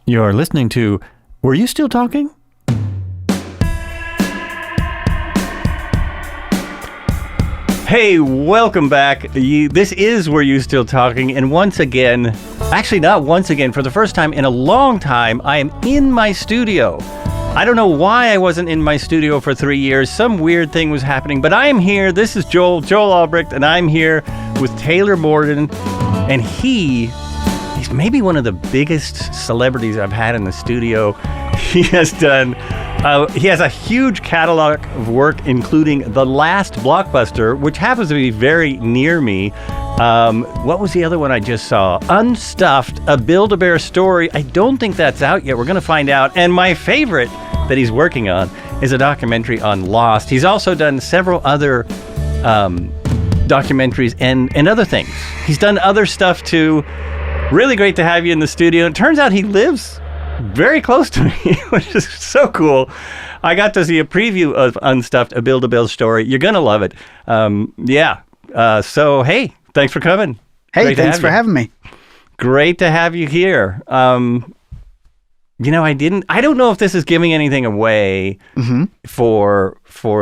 You're listening to Were You Still Talking? Hey, welcome back. This is Were You Still Talking? And once again, actually not once again, for the first time in a long time, I am in my studio. I don't know why I wasn't in my studio for 3 years. Some weird thing was happening, but I am here. This is Joel Albrecht, and I'm here with Taylor Morden. And he's maybe one of the biggest celebrities I've had in the studio. He has a huge catalog of work, including The Last Blockbuster, which happens to be very near me. What was the other one I just saw? Unstuffed, a Build-A-Bear story. I don't think that's out yet. We're going to find out. And my favorite that he's working on is a documentary on Lost. He's also done several other documentaries and other things. He's done other stuff too. Really great to have you in the studio. It turns out he lives very close to me, which is so cool. I got to see a preview of Unstuffed, a Build-A-Bear story. You're going to love it. So, hey, thanks for coming. Hey, thanks for having me. Great to have you here. I don't know if this is giving anything away for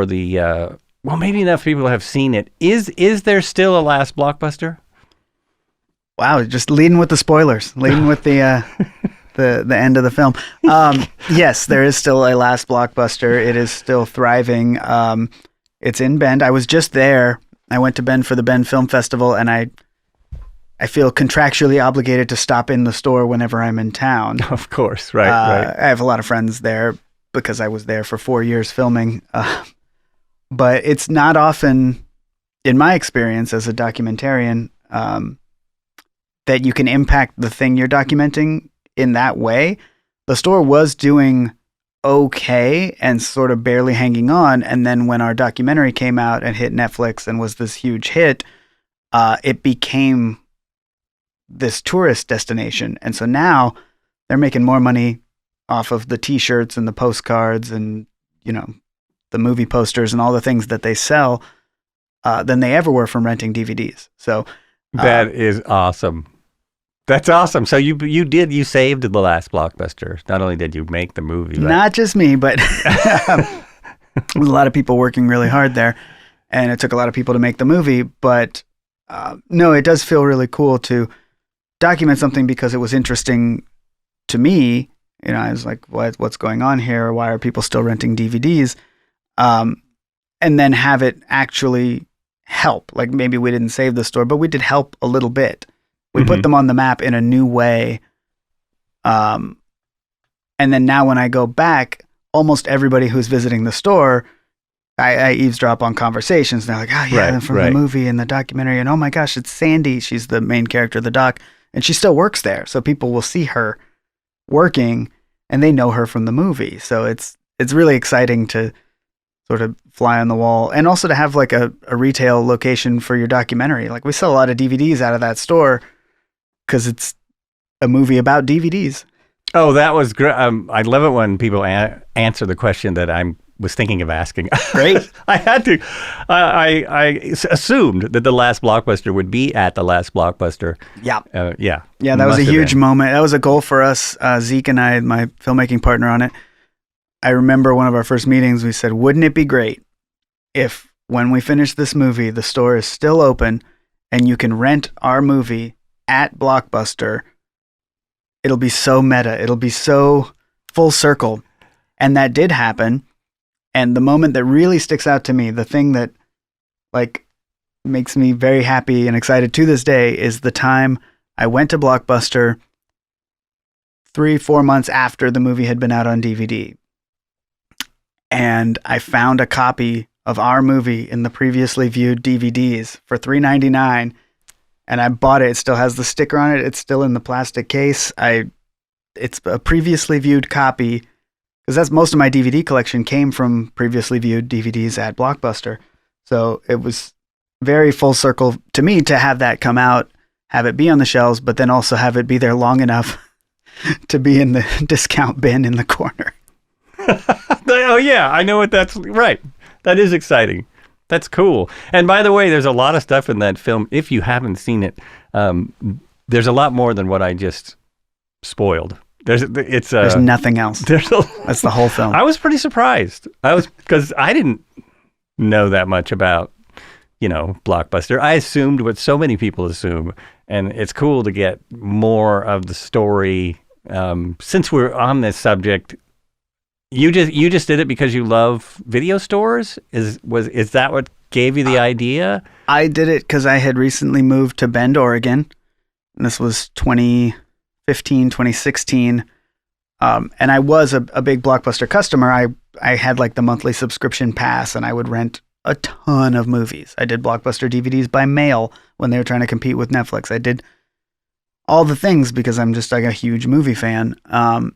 the, well, maybe enough people have seen it. Is there still a Last Blockbuster? Wow, just leading with the spoilers, leading with the end of the film. Yes, there is still a Last Blockbuster. It is still thriving. It's in Bend. I was just there. I went to Bend for the Bend Film Festival, and I feel contractually obligated to stop in the store whenever I'm in town. Of course, right. I have a lot of friends there because I was there for 4 years filming. But it's not often, in my experience as a documentarian, that you can impact the thing you're documenting in that way. The store was doing okay and sort of barely hanging on. And then when our documentary came out and hit Netflix and was this huge hit, it became this tourist destination. And so now they're making more money off of the t-shirts and the postcards and, the movie posters and all the things that they sell than they ever were from renting DVDs. So that is awesome. That's awesome. So you saved The Last Blockbuster. Not only did you make the movie, but... Not just me, but there was a lot of people working really hard there, and it took a lot of people to make the movie. But no, it does feel really cool to document something because it was interesting to me. I was like, what's going on here? Why are people still renting DVDs? And then have it actually help. Like maybe we didn't save the store, but we did help a little bit. We put them on the map in a new way. And then now when I go back, almost everybody who's visiting the store, I eavesdrop on conversations. They're like, oh yeah, from the movie and the documentary. And oh my gosh, it's Sandy. She's the main character of the doc. And she still works there. So people will see her working and they know her from the movie. So it's really exciting to sort of fly on the wall and also to have like a retail location for your documentary. Like we sell a lot of DVDs out of that store because it's a movie about DVDs. Oh, that was great. I love it when people answer the question that I was thinking of asking. Great. I had to. I assumed that The Last Blockbuster would be at The Last Blockbuster. Yeah. Yeah, that was a huge moment. That was a goal for us, Zeke and I, my filmmaking partner on it. I remember one of our first meetings, we said, wouldn't it be great if when we finish this movie, the store is still open and you can rent our movie at Blockbuster? It'll be so meta. It'll be so full circle. And that did happen. And the moment that really sticks out to me, the thing that like makes me very happy and excited to this day is the time I went to Blockbuster 3-4 months after the movie had been out on DVD. And I found a copy of our movie in the previously viewed DVDs for $3.99. And I bought it. It still has the sticker on it. It's still in the plastic case. It's a previously viewed copy because that's most of my DVD collection came from previously viewed DVDs at Blockbuster. So it was very full circle to me to have that come out, have it be on the shelves, but then also have it be there long enough to be in the discount bin in the corner. Oh yeah, I know what that's right. That is exciting. That's cool. And by the way, there's a lot of stuff in that film. If you haven't seen it, there's a lot more than what I just spoiled. There's nothing else. That's the whole film. I was pretty surprised. Because I didn't know that much about, Blockbuster. I assumed what so many people assume, and it's cool to get more of the story. Since we're on this subject, you just did it because you love video stores? Is that what gave you the idea? I did it because I had recently moved to Bend, Oregon. And this was 2015, 2016. And I was a big Blockbuster customer. I had like the monthly subscription pass, and I would rent a ton of movies. I did Blockbuster DVDs by mail when they were trying to compete with Netflix. I did all the things because I'm just like a huge movie fan. And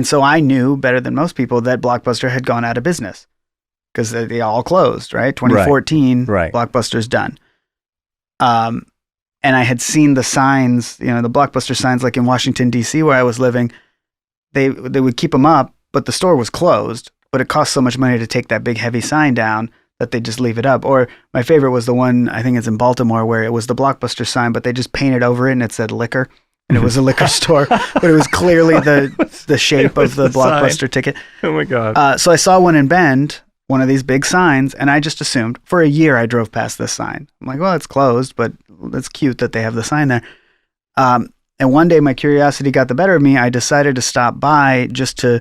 so I knew better than most people that Blockbuster had gone out of business because they all closed, right? 2014, right. Blockbuster's done. And I had seen the signs, the Blockbuster signs, like in Washington, D.C., where I was living. They would keep them up, but the store was closed. But it cost so much money to take that big, heavy sign down that they just leave it up. Or my favorite was the one, I think it's in Baltimore, where it was the Blockbuster sign, but they just painted over it and it said liquor. And it was a liquor store, but it was clearly the shape of the Blockbuster sign. Ticket. Oh, my God. So I saw one in Bend, one of these big signs, and I just assumed for a year I drove past this sign. I'm like, well, it's closed, but it's cute that they have the sign there. And one day my curiosity got the better of me. I decided to stop by just to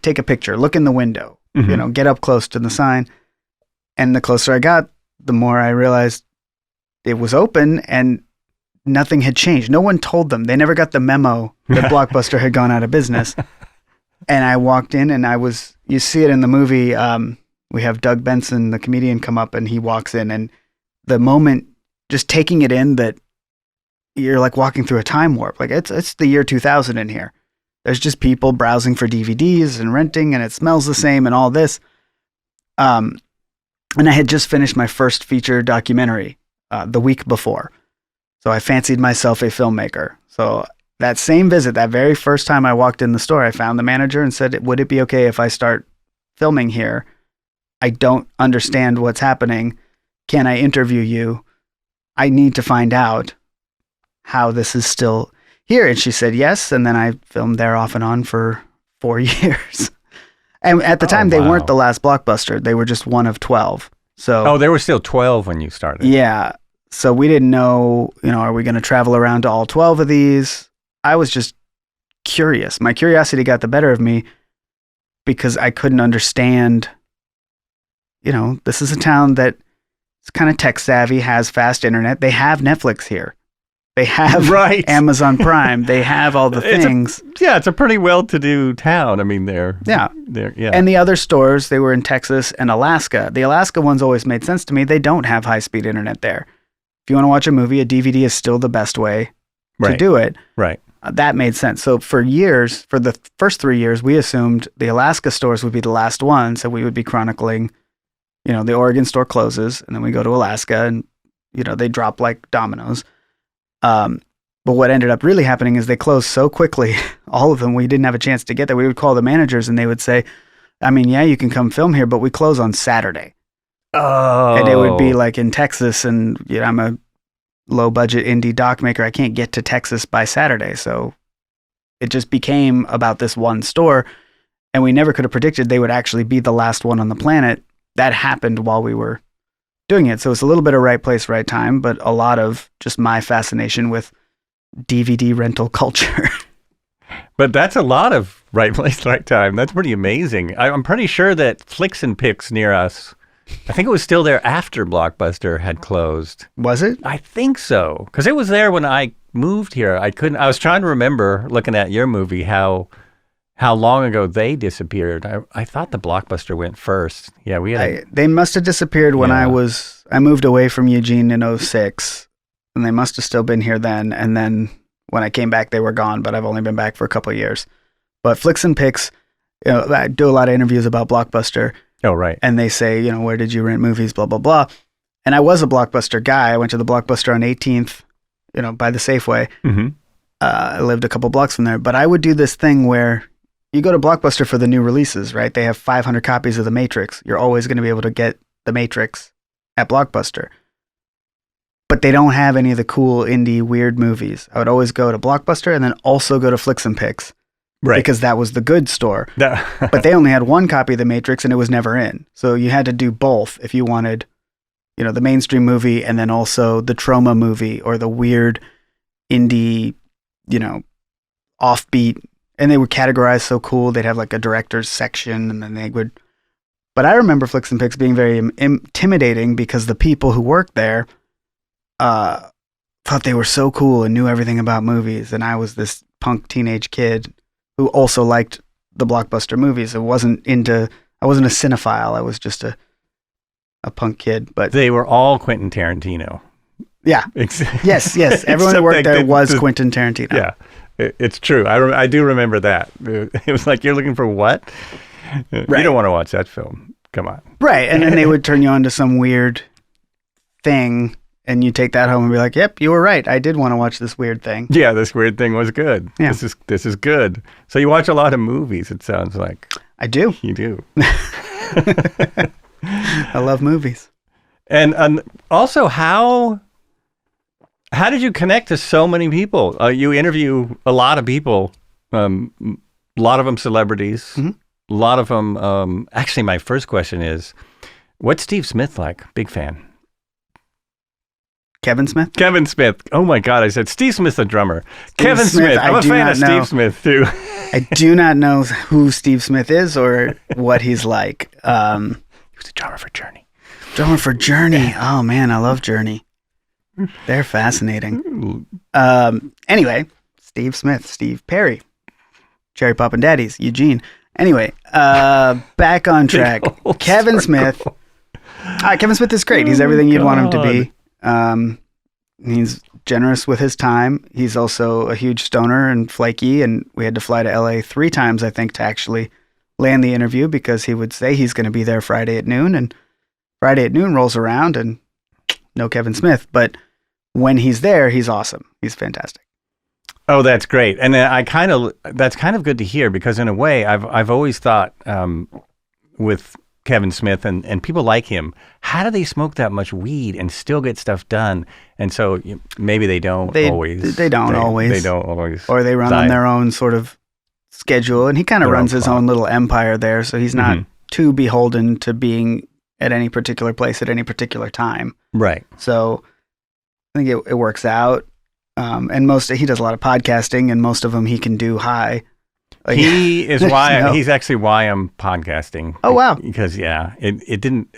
take a picture, look in the window, get up close to the sign. And the closer I got, the more I realized it was open and nothing had changed. No one told them. They never got the memo that Blockbuster had gone out of business. And I walked in and you see it in the movie. We have Doug Benson, the comedian, come up and he walks in, and the moment, just taking it in, that you're like walking through a time warp. Like it's the year 2000 in here. There's just people browsing for DVDs and renting, and it smells the same and all this. And I had just finished my first feature documentary the week before. So I fancied myself a filmmaker. So that same visit, that very first time I walked in the store, I found the manager and said, would it be okay if I start filming here? I don't understand what's happening. Can I interview you? I need to find out how this is still here. And she said yes. And then I filmed there off and on for 4 years. And at the time, they weren't the last Blockbuster. They were just one of 12. So there were still 12 when you started. Yeah. So we didn't know, are we going to travel around to all 12 of these? I was just curious. My curiosity got the better of me because I couldn't understand, this is a town that is kind of tech savvy, has fast internet. They have Netflix here. They have Amazon Prime. They have all the things. It's a pretty well-to-do town. I mean, they're. And the other stores, they were in Texas and Alaska. The Alaska ones always made sense to me. They don't have high-speed internet there. If you want to watch a movie, a DVD is still the best way to do it. Right. That made sense. So for the first 3 years, we assumed the Alaska stores would be the last one. So we would be chronicling, the Oregon store closes, and then we go to Alaska, and, they drop like dominoes. But what ended up really happening is they closed so quickly, all of them, we didn't have a chance to get there. We would call the managers and they would say, you can come film here, but we close on Saturday. Oh. And it would be like in Texas, and I'm a low budget indie doc maker. I can't get to Texas by Saturday. So it just became about this one store, and we never could have predicted they would actually be the last one on the planet. That happened while we were doing it. So it's a little bit of right place, right time, but a lot of just my fascination with DVD rental culture. But that's a lot of right place, right time. That's pretty amazing. I'm pretty sure that Flicks and Picks near us, I think it was still there after Blockbuster had closed. Was it? I think so. Because it was there when I moved here. I was trying to remember, looking at your movie, how long ago they disappeared. I thought the Blockbuster went first. Yeah, they must have disappeared when I moved away from Eugene in 2006, and they must have still been here then. And then when I came back, they were gone, but I've only been back for a couple of years. But Flicks and Picks, I do a lot of interviews about Blockbuster. Oh, right. And they say, where did you rent movies, blah, blah, blah. And I was a Blockbuster guy. I went to the Blockbuster on 18th, by the Safeway. Mm-hmm. I lived a couple blocks from there. But I would do this thing where you go to Blockbuster for the new releases, right? They have 500 copies of The Matrix. You're always going to be able to get The Matrix at Blockbuster. but they don't have any of the cool indie weird movies. I would always go to Blockbuster and then also go to Flicks and Picks. Right. Because that was the good store. No. But they only had one copy of The Matrix and it was never in. So you had to do both if you wanted, the mainstream movie and then also the trauma movie or the weird indie, offbeat. And they were categorized so cool. They'd have like a director's section and then they would. But I remember Flicks and Picks being very intimidating because the people who worked there thought they were so cool and knew everything about movies. And I was this punk teenage kid who also liked the Blockbuster movies. I wasn't a cinephile. I was just a punk kid. But they were all Quentin Tarantino. Yeah. Yes. Everyone who worked there was Quentin Tarantino. Yeah, it's true. I do remember that. It was like, you're looking for what? Right. You don't want to watch that film. Come on. Right. And then they would turn you on to some weird thing. And you take that home and be like, yep, you were right. I did want to watch this weird thing. Yeah, this weird thing was good. Yeah. This is good. So you watch a lot of movies, it sounds like. I do. You do. I love movies. And also, how did you connect to so many people? You interview a lot of people, a lot of them celebrities, mm-hmm. A lot of them. Actually, my first question is, what's Steve Smith like? Big fan. Kevin Smith? Kevin Smith. Oh my God, I said Steve Smith, the drummer. Kevin Smith. I'm a fan of Steve Smith too. I do not know who Steve Smith is or what he's like. He was the drummer for Journey. Drummer for Journey. Oh man, I love Journey. They're fascinating. Anyway, Steve Smith, Steve Perry, Cherry Poppin' Daddies, Eugene. Anyway, back on track. Kevin Smith. Kevin Smith is great. He's everything you'd want him to be. He's generous with his time. He's also a huge stoner and flaky, and we had to fly to LA 3 times, I think, to actually land the interview because he would say he's going to be there Friday at noon, and Friday at noon rolls around and no Kevin Smith. But when he's there, he's awesome. He's fantastic. Oh, that's great. And that's kind of good to hear because in a way I've always thought with Kevin Smith and people like him, how do they smoke that much weed and still get stuff done? And so maybe they don't always. They don't always. Or they run on their own sort of schedule. And he kind of runs his own little empire there. So he's not too beholden to being at any particular place at any particular time. Right. So I think it works out. And he does a lot of podcasting and most of them he can do high. Like, he's actually why I'm podcasting. Oh, wow. Because, it didn't,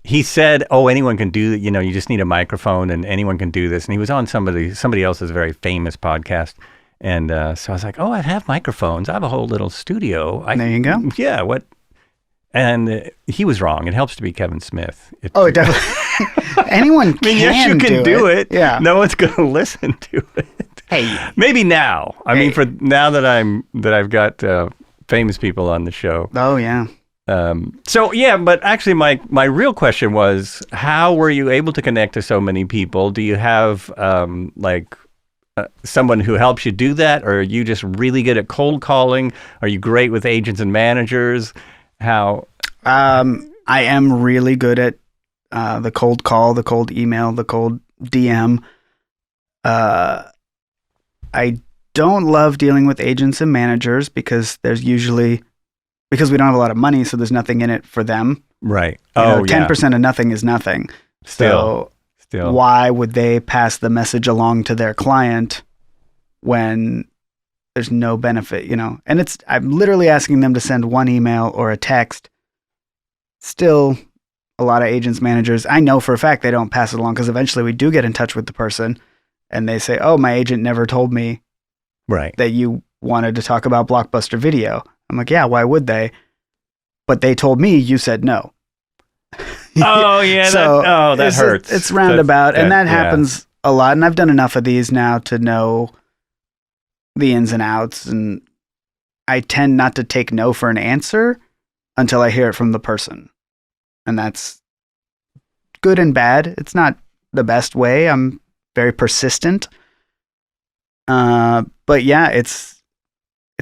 he said, anyone can do, you just need a microphone and anyone can do this. And he was on somebody else's very famous podcast. And so I was like, I have microphones. I have a whole little studio. There you go. Yeah. What? And he was wrong. It helps to be Kevin Smith. It definitely. Anyone can yes, you can do it. Yeah. No one's going to listen to it. Hey, maybe now. I mean, for now that I've got famous people on the show. Oh yeah. But actually, my real question was, how were you able to connect to so many people? Do you have someone who helps you do that, or are you just really good at cold calling? Are you great with agents and managers? How? I am really good at the cold call, the cold email, the cold DM. I don't love dealing with agents and managers because we don't have a lot of money, so there's nothing in it for them. Right. 10% of nothing is nothing. Still. Why would they pass the message along to their client when there's no benefit, And I'm literally asking them to send one email or a text. Still, a lot of agents, managers, I know for a fact they don't pass it along because eventually we do get in touch with the person. And they say, my agent never told me that you wanted to talk about Blockbuster Video. I'm like, yeah, why would they? But they told me you said no. Oh, yeah. So that hurts. It's roundabout. And that happens a lot. And I've done enough of these now to know the ins and outs. And I tend not to take no for an answer until I hear it from the person. And that's good and bad. It's not the best way. I'm very persistent. But yeah, it's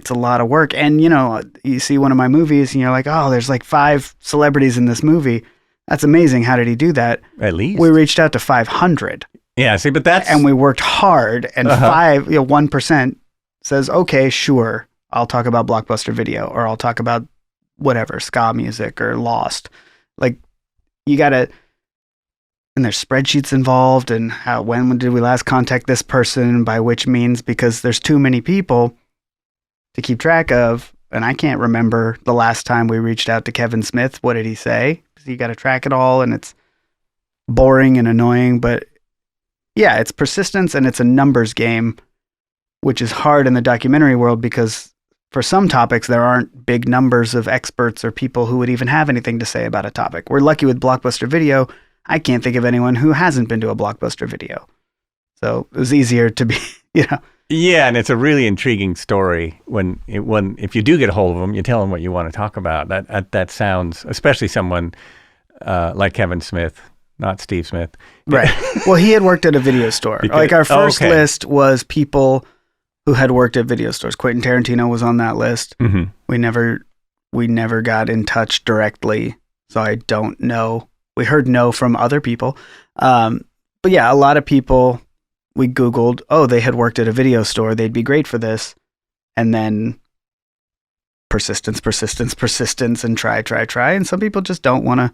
a lot of work. And, you see one of my movies and you're like, there's like 5 celebrities in this movie. That's amazing. How did he do that? At least. We reached out to 500. Yeah, see, but that's... And we worked hard, and 1% says, okay, sure, I'll talk about Blockbuster Video, or I'll talk about whatever, ska music or Lost. Like, you gotta... And there's spreadsheets involved, and when did we last contact this person, by which means, because there's too many people to keep track of, and I can't remember the last time we reached out to Kevin Smith. What did he say? Because you got to track it all, and it's boring and annoying, but yeah, it's persistence, and it's a numbers game, which is hard in the documentary world, because for some topics, there aren't big numbers of experts or people who would even have anything to say about a topic. We're lucky with Blockbuster Video. I can't think of anyone who hasn't been to a Blockbuster Video. So it was easier to be, Yeah, and it's a really intriguing story when if you do get a hold of them, you tell them what you want to talk about. That sounds, especially someone like Kevin Smith, not Steve Smith. Right. Well, he had worked at a video store. Like our first list was people who had worked at video stores. Quentin Tarantino was on that list. Mm-hmm. We never got in touch directly, so I don't know. We heard no from other people. But yeah, a lot of people, we Googled, they had worked at a video store. They'd be great for this. And then persistence, and try. And some people just don't want to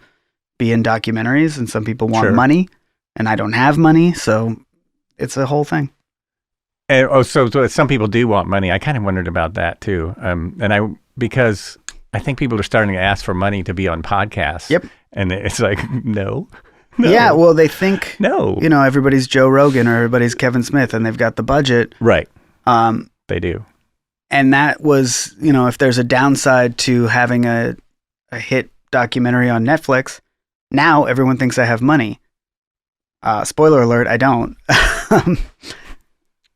be in documentaries, and some people want money, and I don't have money. So it's a whole thing. And, so some people do want money. I kind of wondered about that too. Because I think people are starting to ask for money to be on podcasts. Yep. And it's like, no. Yeah, well, they think, no. Everybody's Joe Rogan or everybody's Kevin Smith, and they've got the budget. Right. They do. And that was, if there's a downside to having a hit documentary on Netflix, now everyone thinks I have money. Spoiler alert, I don't.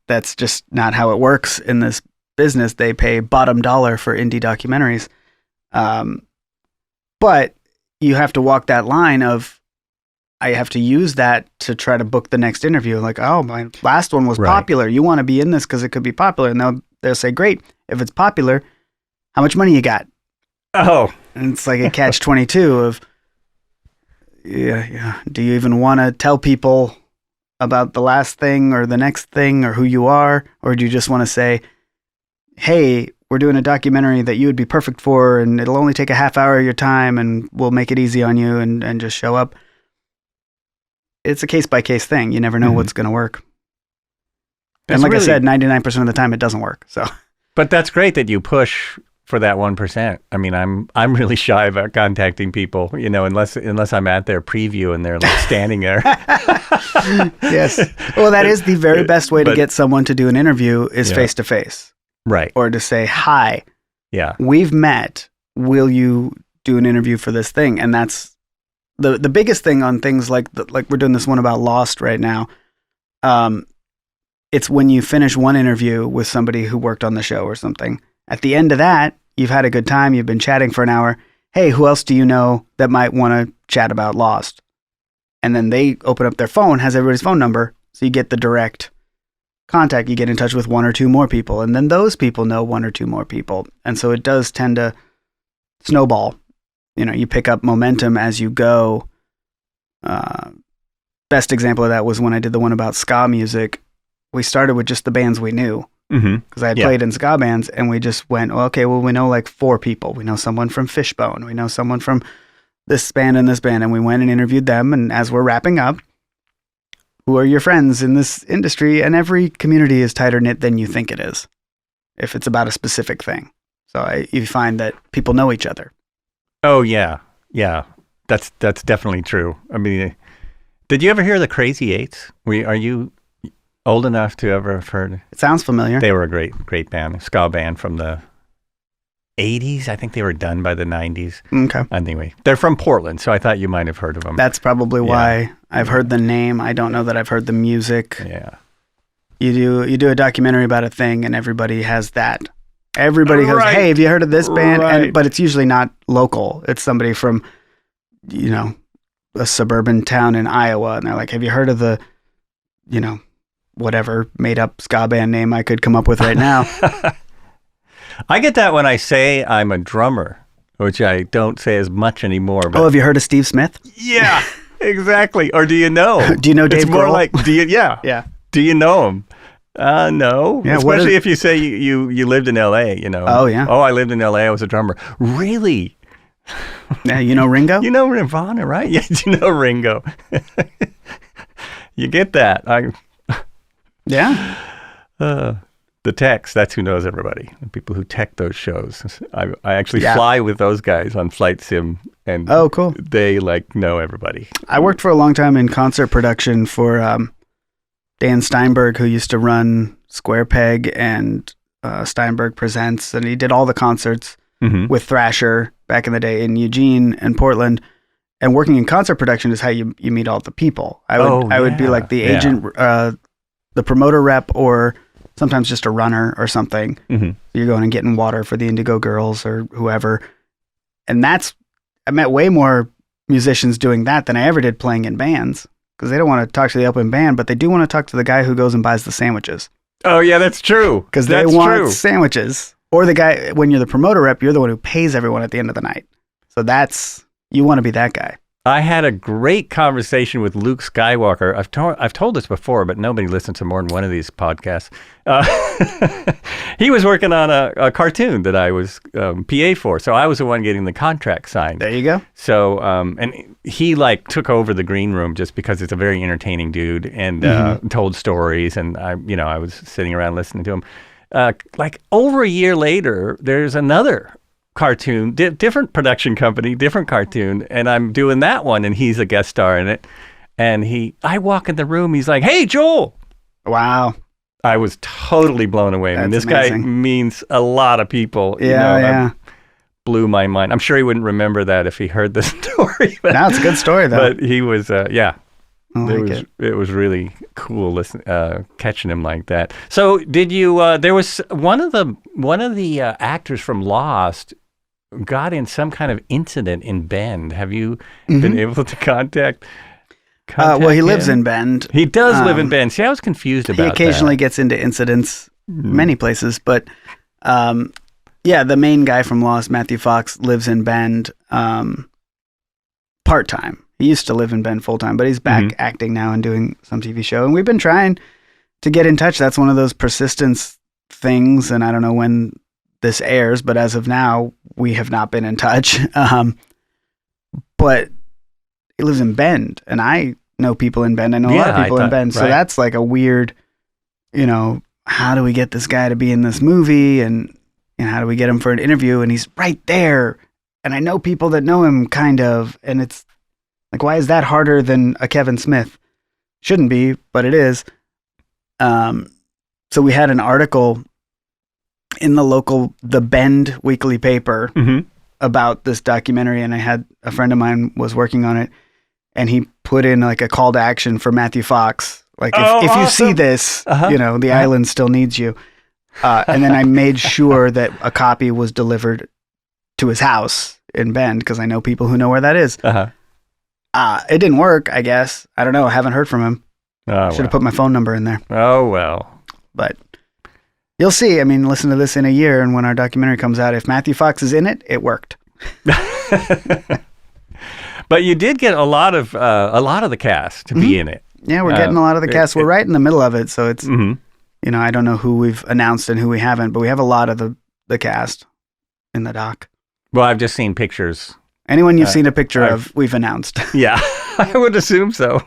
That's just not how it works in this business. They pay bottom dollar for indie documentaries. But you have to walk that line of, I have to use that to try to book the next interview. Like, my last one was popular. You want to be in this because it could be popular. And they'll say, great. If it's popular, how much money you got? Oh. And it's like a catch-22 of, yeah. Do you even want to tell people about the last thing or the next thing or who you are? Or do you just want to say, hey, we're doing a documentary that you would be perfect for, and it'll only take a half hour of your time, and we'll make it easy on you, and just show up. It's a case-by-case thing. You never know what's going to work. And like I said, 99% of the time it doesn't work. So, but that's great that you push for that 1%. I mean, I'm really shy about contacting people, unless I'm at their preview and they're like standing there. Yes. Well, that is the very best way to get someone to do an interview is face-to-face. Right. Or to say, hi, yeah, we've met. Will you do an interview for this thing? And that's the biggest thing on things like we're doing this one about Lost right now. It's when you finish one interview with somebody who worked on the show or something. At the end of that, you've had a good time. You've been chatting for an hour. Hey, who else do you know that might want to chat about Lost? And then they open up their phone, has everybody's phone number. So you get the direct contact. You get in touch with one or two more people. And then those people know one or two more people. And so it does tend to snowball. You pick up momentum as you go. Best example of that was when I did the one about ska music. We started with just the bands we knew. Because I had played in ska bands, and we just went, we know like 4 people. We know someone from Fishbone. We know someone from this band and this band. And we went and interviewed them. And as we're wrapping up, who are your friends in this industry? And every community is tighter knit than you think it is, if it's about a specific thing. So you find that people know each other. Oh, yeah. Yeah. That's definitely true. I mean, did you ever hear the Crazy Eights? Are you old enough to ever have heard? It sounds familiar. They were a great band, a ska band from the 80s. I think they were done by the 90s. Okay. Anyway, they're from Portland, so I thought you might have heard of them. That's probably why I've heard the name. I don't know that I've heard the music. Yeah. You do a documentary about a thing, and everybody has that. Everybody goes, hey, have you heard of this band? But it's usually not local. It's somebody from, a suburban town in Iowa, and they're like, have you heard of the, whatever made up ska band name I could come up with right now? I get that when I say I'm a drummer. which I don't say as much anymore. But Oh, have you heard of Steve Smith? yeah, exactly. Or do you know? Do you know Dave It's more Grohl? like, yeah. Yeah. Do you know him? No. Yeah, Especially if you say you lived in L.A., you know. Oh, yeah. Oh, I lived in L.A. I was a drummer. Really? Yeah, you know Ringo? You know Nirvana, right? Yeah, you know Ringo. You get that. Yeah. The techs, that's who knows everybody. The people who tech those shows. I actually fly with those guys on Flight Sim, and Oh, cool. they know everybody. I worked for a long time in concert production for Dan Steinberg, who used to run Square Peg and Steinberg Presents, and he did all the concerts with Thrasher back in the day in Eugene and Portland. And working in concert production is how you meet all the people. I would be like the agent, the promoter rep, or sometimes just a runner or something. So you're going and getting water for the Indigo Girls or whoever. And I met way more musicians doing that than I ever did playing in bands, because they don't want to talk to the open band, but they do want to talk to the guy who goes and buys the sandwiches. Oh, yeah, that's true. Because they want sandwiches. Or the guy, when you're the promoter rep, you're the one who pays everyone at the end of the night. So you want to be that guy. I had a great conversation with Luke Skywalker. I've told this before, but nobody listens to more than one of these podcasts. He was working on a cartoon that I was PA for, so I was the one getting the contract signed. There you go. So, and he took over the green room just because it's a very entertaining dude, and told stories, and I was sitting around listening to him. Over a year later, there's another cartoon, different production company, different cartoon, and I'm doing that one, and he's a guest star in it. And I walk in the room, he's like, "Hey, Joel." Wow. I was totally blown away. That's this amazing. guy means a lot of people. Yeah. Blew my mind. I'm sure he wouldn't remember that if he heard the story. But, No, it's a good story, though. But he was, I like it. It was really cool catching him like that. So did you? There was one of the actors from Lost got in some kind of incident in Bend. Have you been able to contact well, he him? lives in Bend. He does live in Bend. See, I was confused about that. He occasionally gets into incidents many places, but the main guy from Lost, Matthew Fox, lives in Bend part-time. He used to live in Bend full-time, but he's back acting now and doing some TV show. And we've been trying to get in touch. That's one of those persistence things, and I don't know when this airs, but as of now, we have not been in touch. But he lives in Bend, and I know people in Bend. I know a lot of people in Bend. So that's like a weird, how do we get this guy to be in this movie? And how do we get him for an interview? And he's right there. And I know people that know him kind of, and it's like, why is that harder than a Kevin Smith? Shouldn't be, but it is. So we had an article in the Bend weekly paper about this documentary, and I had a friend of mine was working on it, and he put in like a call to action for Matthew Fox. Like, if you see this, the island still needs you. And then I made sure that a copy was delivered to his house in Bend, because I know people who know where that is. It didn't work, I guess. I don't know. I haven't heard from him. Should have put my phone number in there. Oh, well. But you'll see. I mean, listen to this in a year, and when our documentary comes out, if Matthew Fox is in it, it worked. But you did get a lot of the cast to be in it. Yeah, we're getting a lot of the cast. We're right in the middle of it, so it's I don't know who we've announced and who we haven't, but we have a lot of the cast in the doc. Well, I've just seen pictures. Anyone you've seen a picture of, we've announced. Yeah, I would assume so.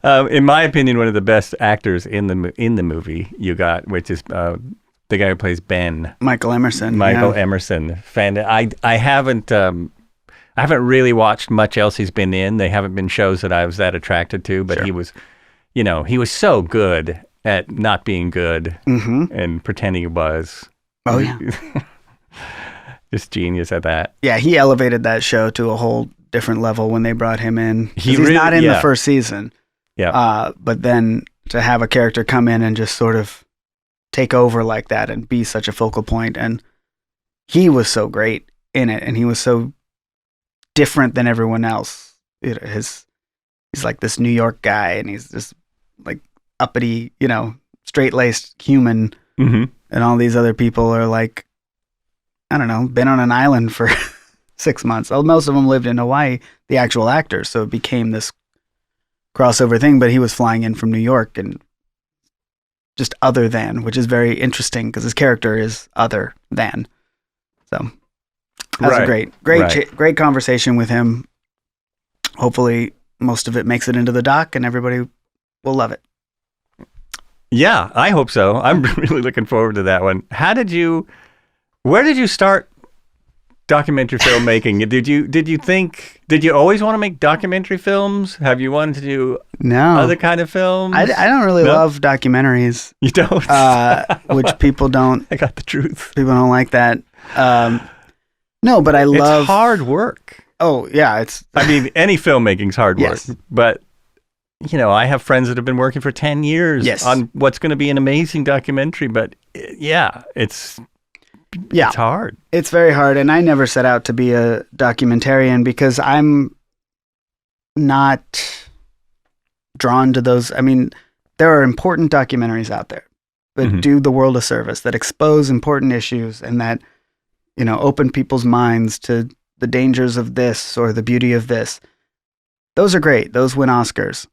In my opinion, one of the best actors in the movie you got, which is the guy who plays Ben. Michael Emerson. Emerson. I haven't really watched much else he's been in. They haven't been shows that I was that attracted to, but he was, he was so good at not being good and pretending he was. Oh, yeah. Just genius at that. Yeah, he elevated that show to a whole different level when they brought him in. He's really, not in the first season. Yeah. But then to have a character come in and just sort of take over like that and be such a focal point, and he was so great in it, and he was so different than everyone else. He's like this New York guy, and he's this like uppity, straight-laced human, and all these other people are like I don't know, been on an island for 6 months. Most of them lived in Hawaii, the actual actors. So it became this crossover thing, but he was flying in from New York and just other than, which is very interesting because his character is other than. So that was a great conversation with him. Hopefully most of it makes it into the doc and everybody will love it. Yeah, I hope so. I'm really looking forward to that one. Where did you start documentary filmmaking? Did you always want to make documentary films? Have you wanted to do other kind of films? I don't really love documentaries. You don't? Which people don't. I got the truth. People don't like that. No, but I love... It's hard work. Oh, yeah. I mean, any filmmaking's hard work. Yes. But, I have friends that have been working for 10 years on what's going to be an amazing documentary. But, it's hard. It's very hard. And I never set out to be a documentarian because I'm not drawn to those. I mean, there are important documentaries out there that do the world a service, that expose important issues and that, open people's minds to the dangers of this or the beauty of this. Those are great. Those win Oscars.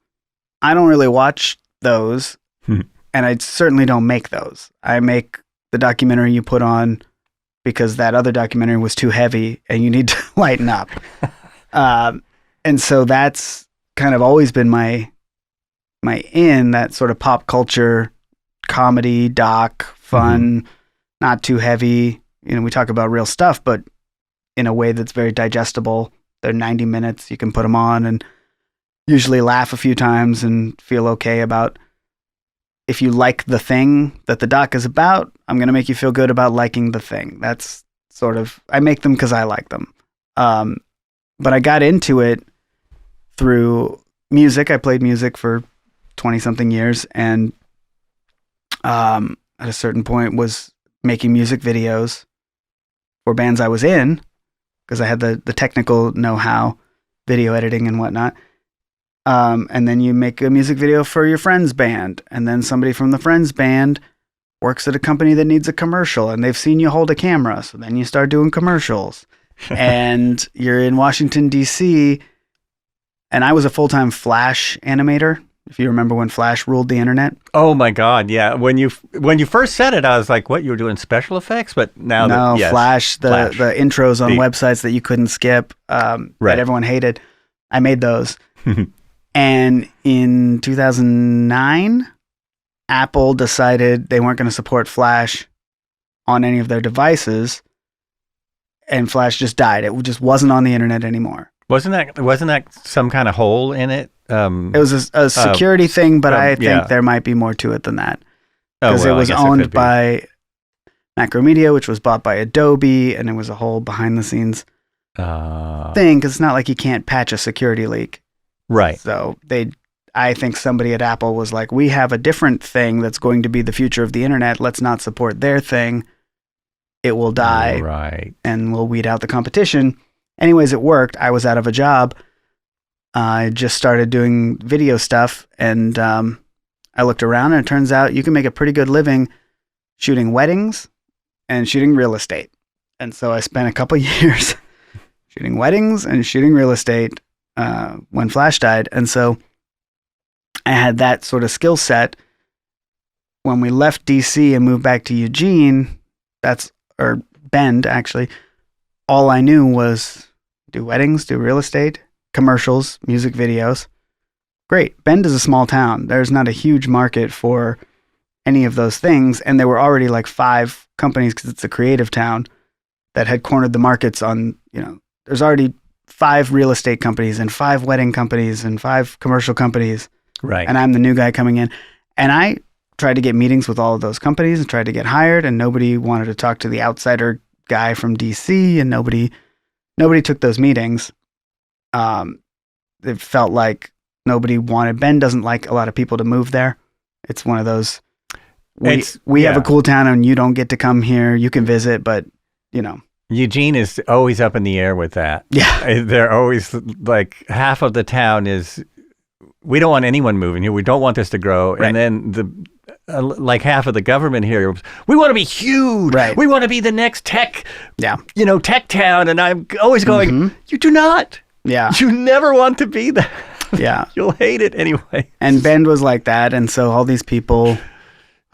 I don't really watch those, and I certainly don't make those. I make the documentary you put on because that other documentary was too heavy and you need to lighten up. And so that's kind of always been my that sort of pop culture, comedy, doc, fun, not too heavy. We talk about real stuff, but in a way that's very digestible. They're 90 minutes. You can put them on and usually laugh a few times and feel okay about, if you like the thing that the doc is about, I'm going to make you feel good about liking the thing. That's sort of, I make them because I like them. But I got into it through music. I played music for 20 something years and at a certain point was making music videos for bands I was in because I had the technical know-how, video editing and whatnot. And then you make a music video for your friend's band. And then somebody from the friend's band works at a company that needs a commercial and they've seen you hold a camera. So then you start doing commercials and you're in Washington, D.C. And I was a full-time Flash animator. If you remember when Flash ruled the internet. Oh my God. Yeah. When you first said it, I was like, what, you were doing special effects? But now Flash, the intros on websites that you couldn't skip, that everyone hated. I made those. And in 2009, Apple decided they weren't going to support Flash on any of their devices, and Flash just died. It just wasn't on the internet anymore. Wasn't that some kind of hole in it? It was a security thing, but I think there might be more to it than that. Because it was owned by Macromedia, which was bought by Adobe, and it was a whole behind-the-scenes thing, because it's not like you can't patch a security leak. Right. So I think somebody at Apple was like, we have a different thing that's going to be the future of the internet. Let's not support their thing. It will die. Right. And we'll weed out the competition. Anyways, it worked. I was out of a job. I just started doing video stuff, and I looked around, and it turns out you can make a pretty good living shooting weddings and shooting real estate. And so I spent a couple years shooting weddings and shooting real estate when Flash died. And so I had that sort of skill set. When we left DC and moved back to Eugene, or Bend, actually, all I knew was do weddings, do real estate, commercials, music videos. Great. Bend is a small town. There's not a huge market for any of those things. And there were already like 5 companies, because it's a creative town, that had cornered the markets on, there's already 5 real estate companies and 5 wedding companies and 5 commercial companies. Right. And I'm the new guy coming in. And I tried to get meetings with all of those companies and tried to get hired, and nobody wanted to talk to the outsider guy from DC, and nobody took those meetings. It felt like nobody wanted. Ben doesn't like a lot of people to move there. It's one of those, we have a cool town and you don't get to come here. You can visit, but Eugene is always up in the air with that. Yeah. They're always like, half of the town is, we don't want anyone moving here. We don't want this to grow. Right. And then like half of the government here. We want to be huge. Right. We want to be the next tech, Yeah. Tech town. And I'm always going, you do not. Yeah. You never want to be that. Yeah. You'll hate it anyway. And Bend was like that. And so all these people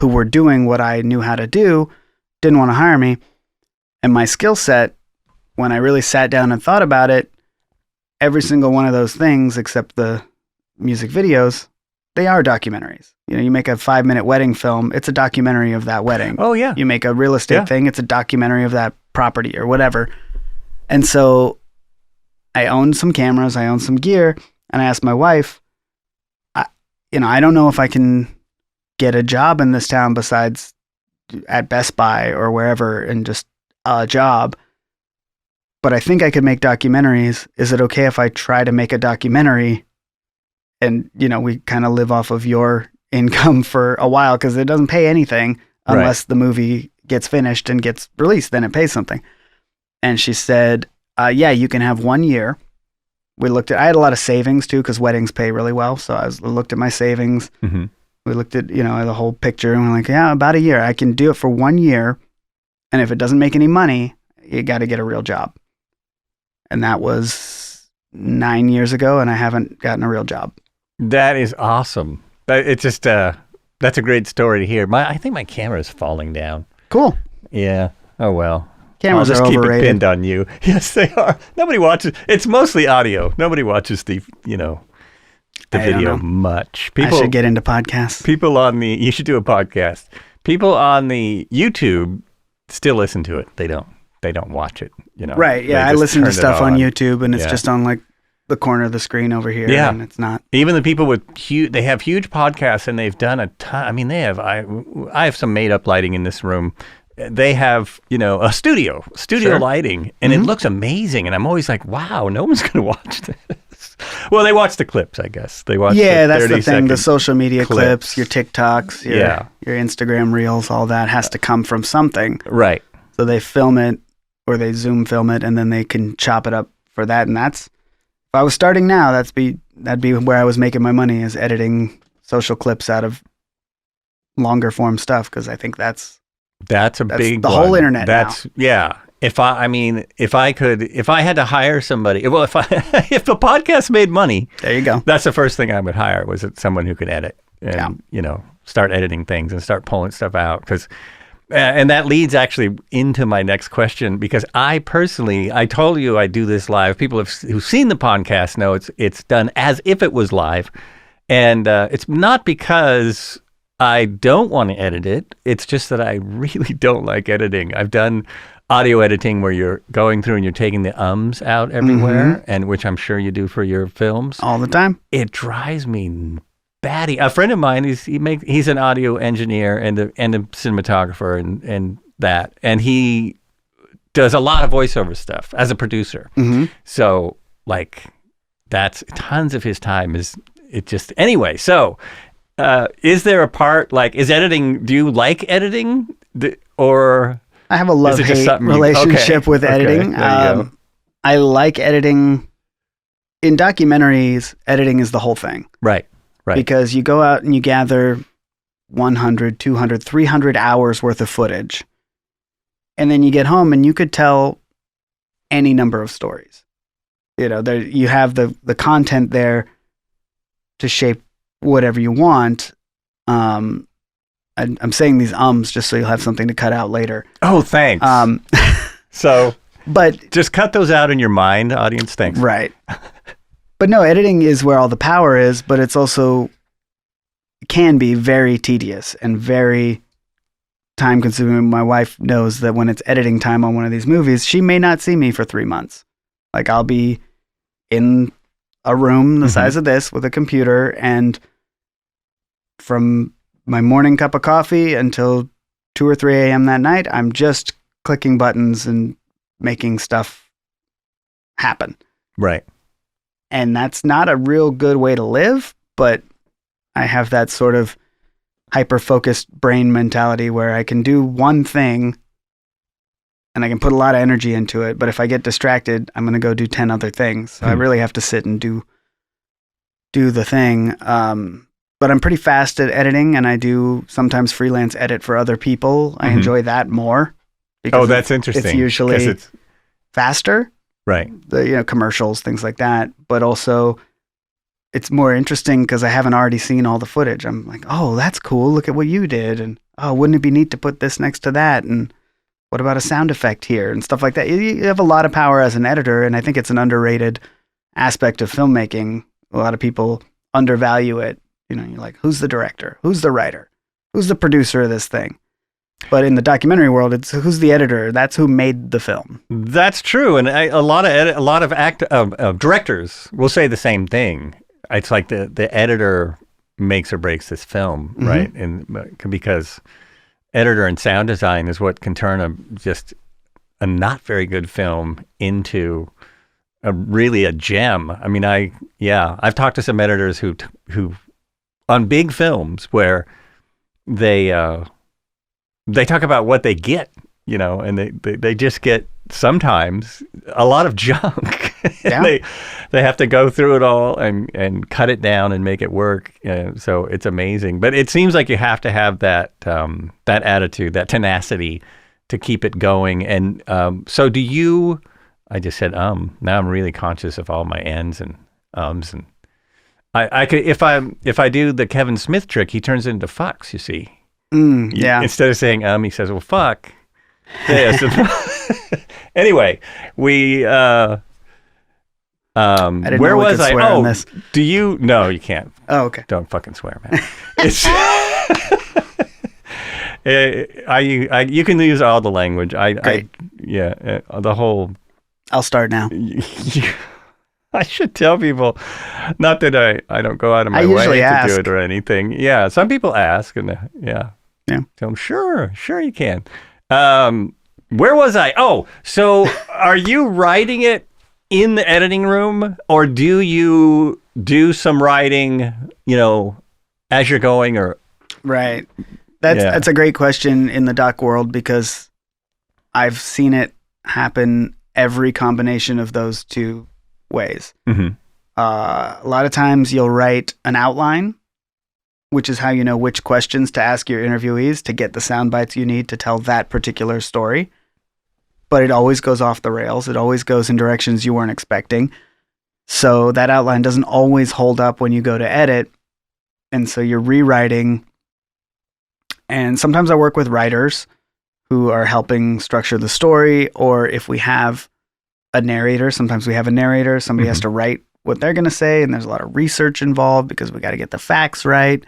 who were doing what I knew how to do didn't want to hire me. And my skill set, when I really sat down and thought about it, every single one of those things, except the music videos, they are documentaries. You make a 5-minute wedding film, it's a documentary of that wedding. Oh, yeah. You make a real estate thing, it's a documentary of that property or whatever. And so I owned some cameras, I owned some gear, and I asked my wife, I don't know if I can get a job in this town besides at Best Buy or wherever and just a job. But I think I could make documentaries. Is it okay if I try to make a documentary and, we kind of live off of your income for a while because it doesn't pay anything unless the movie gets finished and gets released, then it pays something. And she said, yeah, you can have 1 year. I had a lot of savings too because weddings pay really well. So I looked at my savings. Mm-hmm. We looked at, the whole picture and we're like, yeah, about a year. I can do it for 1 year. And if it doesn't make any money, you got to get a real job. And that was 9 years ago, and I haven't gotten a real job. That is awesome. It's just, that's a great story to hear. I think my camera is falling down. Cool. Yeah. Oh, well. Cameras I'll just are keep overrated. it pinned on you. Yes, they are. Nobody watches. It's mostly audio. Nobody watches the video much. I should get into podcasts. You should do a podcast. People on the YouTube still listen to it. They don't watch it, Right, yeah. I listen to stuff on YouTube and it's just on like the corner of the screen over here. Yeah. And it's not. Even the people with they have huge podcasts and they've done a ton. I mean, I have some made up lighting in this room. They have, a studio lighting and it looks amazing. And I'm always like, wow, no one's going to watch this. Well, they watch the clips, I guess. They watch that's the thing. The social media clips, your TikToks, your Instagram reels, all that has to come from something. Right. So they film it or they Zoom film it and then they can chop it up for that. And if I was starting now, that'd be where I was making my money, is editing social clips out of longer form stuff. Cause I think that's big the one. whole internet. Yeah. If I had to hire somebody, well, if the podcast made money, there you go. That's the first thing I would hire, was someone who could edit and, start editing things and start pulling stuff out. Cause, and that leads actually into my next question, because I told you I do this live. People who've seen the podcast know it's done as if it was live. And it's not because I don't want to edit it. It's just that I really don't like editing. I've done audio editing where you're going through and you're taking the ums out everywhere, and which I'm sure you do for your films. All the time. It drives me batty. A friend of mine, he's an audio engineer and a cinematographer and he does a lot of voiceover stuff as a producer. Mm-hmm. So like that's tons of his time anyway. So is there a part, like, is editing, do you like editing or? I have a love-hate relationship with editing. I like editing. In documentaries, editing is the whole thing. Right. Because you go out and you gather 100, 200, 300 hours worth of footage. And then you get home and you could tell any number of stories. You have the content there to shape whatever you want. I'm saying these ums just so you'll have something to cut out later. Oh, thanks. But just cut those out in your mind, audience. Thanks. Right. But no, editing is where all the power is, but it's also can be very tedious and very time consuming. My wife knows that when it's editing time on one of these movies, she may not see me for 3 months. Like, I'll be in a room the size of this with a computer, and from my morning cup of coffee until 2 or 3 a.m. that night, I'm just clicking buttons and making stuff happen. Right. And that's not a real good way to live, but I have that sort of hyper-focused brain mentality where I can do one thing and I can put a lot of energy into it. But if I get distracted, I'm going to go do 10 other things. So I really have to sit and do the thing. but I'm pretty fast at editing, and I do sometimes freelance edit for other people. I enjoy that more. Oh, that's interesting. It's usually faster. Right. The commercials, things like that. But also, it's more interesting because I haven't already seen all the footage. I'm like, oh, that's cool. Look at what you did. And oh, wouldn't it be neat to put this next to that? And what about a sound effect here and stuff like that? You have a lot of power as an editor, and I think it's an underrated aspect of filmmaking. A lot of people undervalue it. You're like, who's the director? Who's the writer? Who's the producer of this thing? But in the documentary world, it's who's the editor. That's who made the film. That's true, and a lot of directors will say the same thing. It's like the editor makes or breaks this film, right? And because editor and sound design is what can turn just a not very good film into really a gem. I mean, I've talked to some editors who on big films where they talk about what they get, and they just get sometimes a lot of junk. Yeah. They have to go through it all and cut it down and make it work. So it's amazing. But it seems like you have to have that attitude, that tenacity to keep it going. And so do you? I just said now I'm really conscious of all my ends and ums, and I could if I do the Kevin Smith trick, he turns into fucks. You see. Yeah. Instead of saying he says, well, fuck. Yeah. So anyway, we I didn't where know we was could I? swear on this. Do you? No, you can't. Oh, okay. Don't fucking swear, man. It's you can use all the language. Great. The whole. I'll start now. I should tell people, not that I don't go out of my way to do it or anything. Yeah, some people ask, and yeah. Tell them, sure you can. Where was I? Oh, so are you writing it in the editing room, or do you do some writing, as you're going, or? Right. That's a great question in the doc world, because I've seen it happen every combination of those two ways. A lot of times you'll write an outline, which is how you know which questions to ask your interviewees to get the sound bites you need to tell that particular story. But it always goes off the rails. It always goes in directions you weren't expecting. So that outline doesn't always hold up when you go to edit. And so you're rewriting. And sometimes I work with writers who are helping structure the story, or if we have a narrator, sometimes we have a narrator, somebody has to write what they're going to say, and there's a lot of research involved because we got to get the facts right.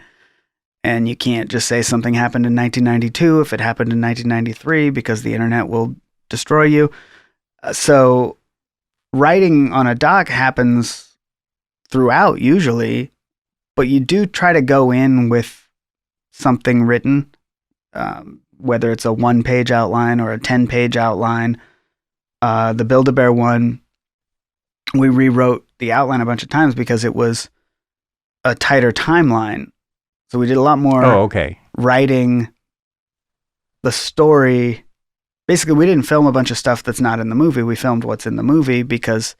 And you can't just say something happened in 1992 if it happened in 1993, because the internet will destroy you. So writing on a doc happens throughout usually, but you do try to go in with something written, whether it's a 1-page outline or a 10-page outline. The Build-A-Bear one, we rewrote the outline a bunch of times because it was a tighter timeline. So we did a lot more writing the story. Basically, we didn't film a bunch of stuff that's not in the movie. We filmed what's in the movie because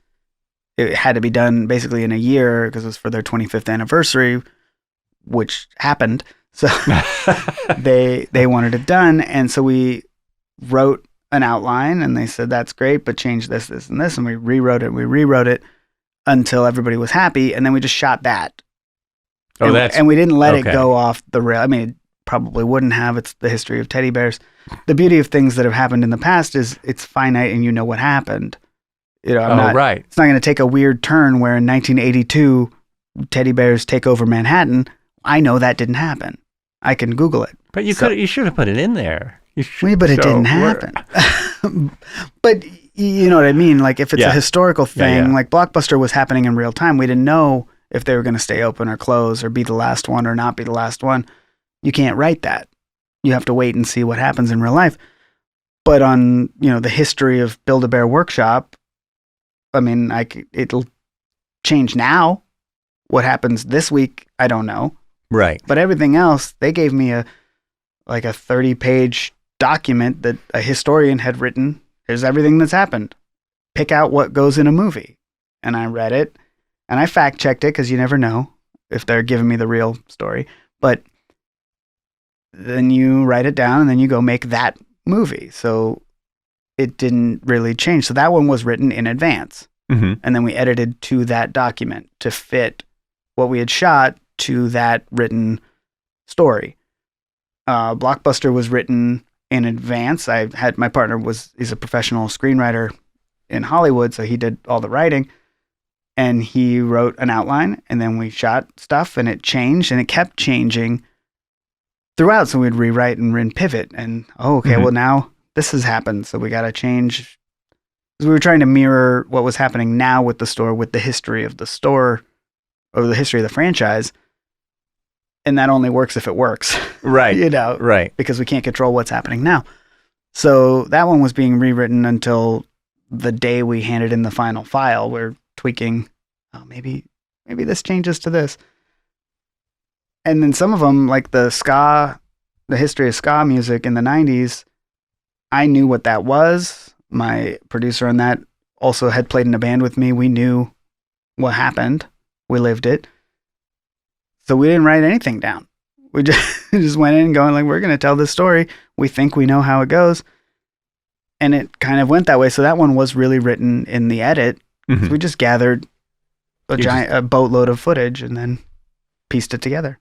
it had to be done basically in a year, because it was for their 25th anniversary, which happened. So they wanted it done. And so we wrote an outline, and they said, that's great, but change this, this, and this. And we rewrote it until everybody was happy. And then we just shot that. And we didn't let it go off the rail. I mean, it probably wouldn't have. It's the history of teddy bears. The beauty of things that have happened in the past is it's finite and you know what happened. It's not going to take a weird turn where in 1982 teddy bears take over Manhattan. I know that didn't happen. I can Google it. But you should have put it in there. But it didn't happen. But you know what I mean? Like if it's a historical thing, like Blockbuster was happening in real time. We didn't know if they were going to stay open or close or be the last one or not be the last one. You can't write that. You have to wait and see what happens in real life. But on, the history of Build-A-Bear Workshop, I mean, it'll change now. What happens this week, I don't know. Right. But everything else, they gave me a 30-page document that a historian had written. Here's everything that's happened. Pick out what goes in a movie. And I read it, and I fact-checked it because you never know. if they're giving me the real story. But then you write it down and then you go make that movie. So it didn't really change. So that one was written in advance. Mm-hmm. And then we edited to that document to fit what we had shot to that written story. Blockbuster was written in advance. I had my partner he's a professional screenwriter in Hollywood, so he did all the writing, and he wrote an outline, and then we shot stuff, and it changed, and it kept changing throughout. So we'd rewrite and pivot, and well, now this has happened, so we got to change. Because we were trying to mirror what was happening now with the store, with the history of the store, or the history of the franchise. And that only works if it works. Right. Right. Because we can't control what's happening now. So that one was being rewritten until the day we handed in the final file. We're tweaking, maybe this changes to this. And then some of them, like the history of ska music in the 90s, I knew what that was. My producer on that also had played in a band with me. We knew what happened. We lived it. So we didn't write anything down. We just went in going like, we're going to tell this story. We think we know how it goes. And it kind of went that way. So that one was really written in the edit. Mm-hmm. So we just gathered a boatload of footage and then pieced it together.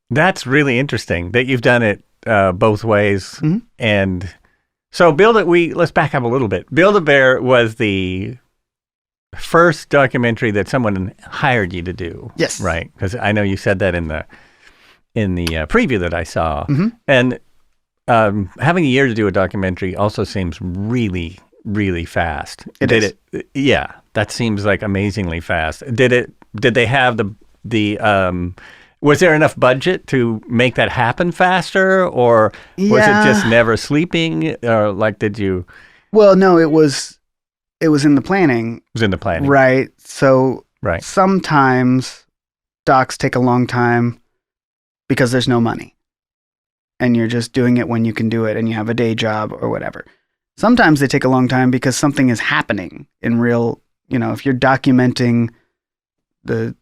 That's really interesting that you've done it both ways. Mm-hmm. And so let's back up a little bit. Build-A-Bear was the first documentary that someone hired you to do. Yes. Right? Because I know you said that in the preview that I saw. Mm-hmm. And having a year to do a documentary also seems really, really fast. Yeah, that seems like amazingly fast. Did they have was there enough budget to make that happen faster, or was it just never sleeping, or like did you? Well, no, it was in the planning. It was in the planning. Right. So right. Sometimes docs take a long time because there's no money and you're just doing it when you can do it and you have a day job or whatever. Sometimes they take a long time because something is happening in real, if you're documenting the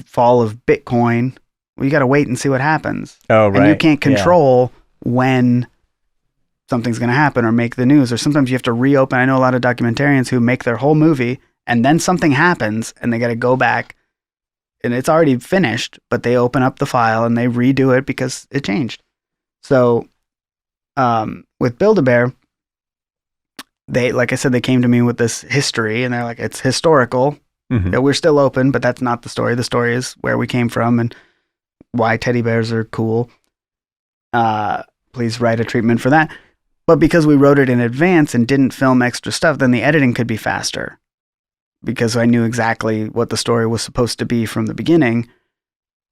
fall of Bitcoin, well, you got to wait and see what happens. Oh, right. And you can't control when something's going to happen or make the news, or sometimes you have to reopen. I know a lot of documentarians who make their whole movie and then something happens and they got to go back and it's already finished, but they open up the file and they redo it because it changed. So with Build-A-Bear, like I said, they came to me with this history and they're like, it's historical. Mm-hmm. We're still open, but that's not the story. The story is where we came from and why teddy bears are cool. Please write a treatment for that. But because we wrote it in advance and didn't film extra stuff, then the editing could be faster because I knew exactly what the story was supposed to be from the beginning.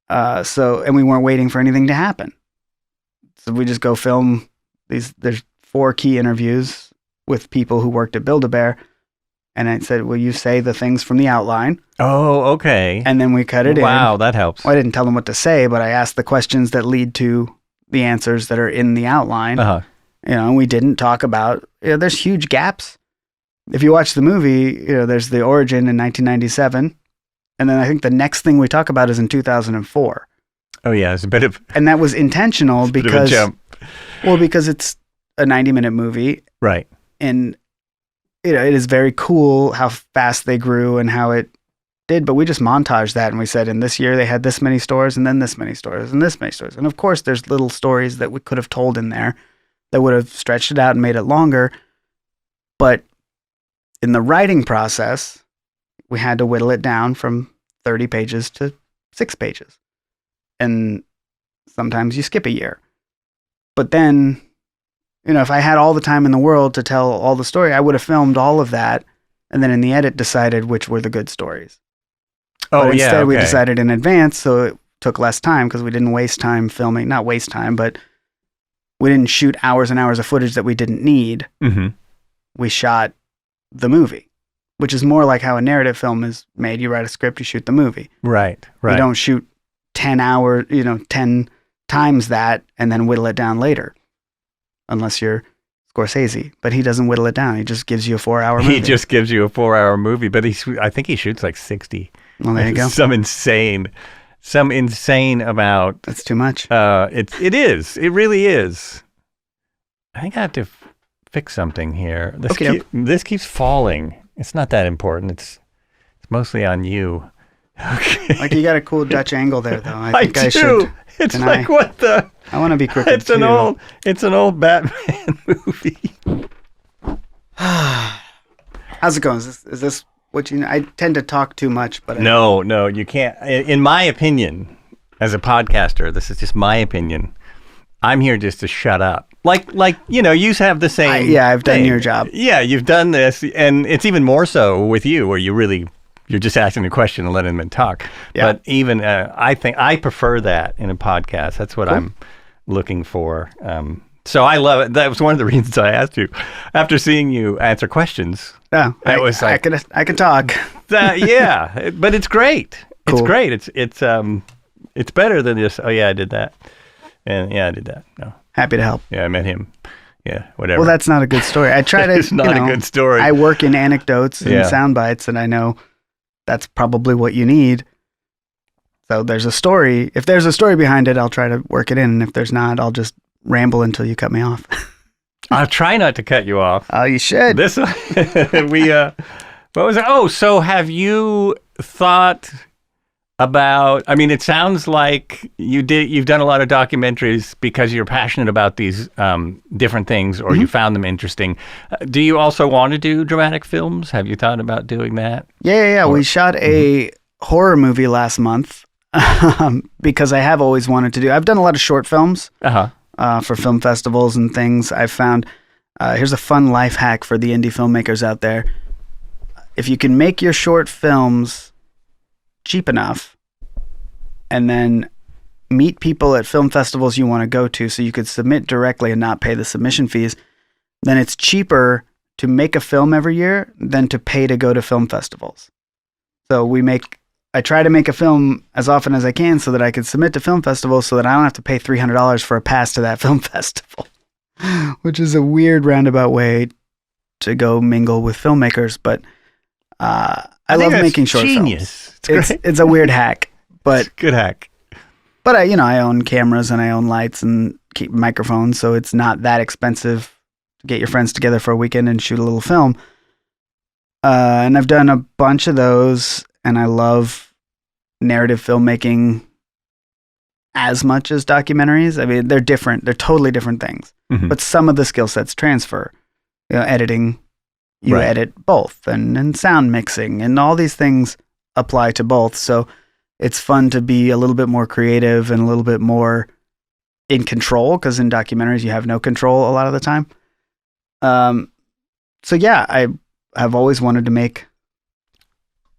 And we weren't waiting for anything to happen. So we just go film there's 4 key interviews with people who worked at Build-A-Bear. And I said, will you say the things from the outline? Oh, okay. And then we cut it in. Wow, that helps. Well, I didn't tell them what to say, but I asked the questions that lead to the answers that are in the outline. Uh-huh. And we didn't talk about, there's huge gaps. If you watch the movie, there's the origin in 1997. And then I think the next thing we talk about is in 2004. Oh, yeah. It's a bit of... And that was intentional because... Bit of a jump. Well, because it's a 90-minute movie. Right. And, it is very cool how fast they grew and how it did. But we just montaged that and we said, in this year they had this many stores and then this many stores and this many stores. And of course, there's little stories that we could have told in there that would have stretched it out and made it longer. But in the writing process, we had to whittle it down from 30 pages to 6 pages. And sometimes you skip a year. But then, if I had all the time in the world to tell all the story, I would have filmed all of that and then in the edit decided which were the good stories. Oh, but instead, we okay. decided in advance, so it took less time because we didn't waste time filming. Not waste time, but we didn't shoot hours and hours of footage that we didn't need. Mm-hmm. We shot the movie, which is more like how a narrative film is made. You write a script, you shoot the movie. Right. You don't shoot 10 hours, 10 times that and then whittle it down later. Unless you're Scorsese, but he doesn't whittle it down. He just gives you a 4-hour movie. He just gives you a 4-hour movie, but I think he shoots like 60. Well, there you go. Some insane amount. That's too much. It is. It really is. I think I have to fix something here. This keeps falling. It's not that important. It's mostly on you. Okay. Like you got a cool Dutch angle there, though. I think I do. should. It's like what the? I want to be crooked It's an old Batman movie. How's it going? Is this what you? I tend to talk too much, but No, you can't. In my opinion, as a podcaster, this is just my opinion. I'm here just to shut up. Like you have the same. I've done your job. Yeah, you've done this, and it's even more so with you, where you're just asking a question and letting them talk. Yeah. But even I think I prefer that in a podcast. That's what I'm looking for. So I love it. That was one of the reasons I asked you after seeing you answer questions. Yeah, I could talk. Yeah, but it's great. Cool. It's great. It's better than just I did that, and I did that. No, happy to help. Yeah, I met him. Yeah, whatever. Well, that's not a good story. I try to. It's not a good story. I work in anecdotes and sound bites, and I know that's probably what you need. So there's a story. If there's a story behind it, I'll try to work it in. And if there's not, I'll just ramble until you cut me off. I'll try not to cut you off. Oh, you should. What was it? Oh, so have you thought about, it sounds like you've done a lot of documentaries because you're passionate about these different things, or you found them interesting. Do you also want to do dramatic films? Have you thought about doing that? Yeah. We shot a horror movie last month because I have always wanted to do. I've done a lot of short films for film festivals and things. I've found, here's a fun life hack for the indie filmmakers out there. If you can make your short films cheap enough and then meet people at film festivals you want to go to so you could submit directly and not pay the submission fees, then it's cheaper to make a film every year than to pay to go to film festivals. So I try to make a film as often as I can so that I can submit to film festivals so that I don't have to pay $300 for a pass to that film festival, which is a weird roundabout way to go mingle with filmmakers. But I love making short films. It's a weird hack, but it's a good hack. But I own cameras and I own lights and keep microphones, so it's not that expensive to get your friends together for a weekend and shoot a little film. And I've done a bunch of those, and I love narrative filmmaking as much as documentaries. They're different. They're totally different things. Mm-hmm. But some of the skill sets transfer. Editing. You edit both, and sound mixing, and all these things apply to both. So it's fun to be a little bit more creative and a little bit more in control, because in documentaries you have no control a lot of the time. So yeah, I have always wanted to make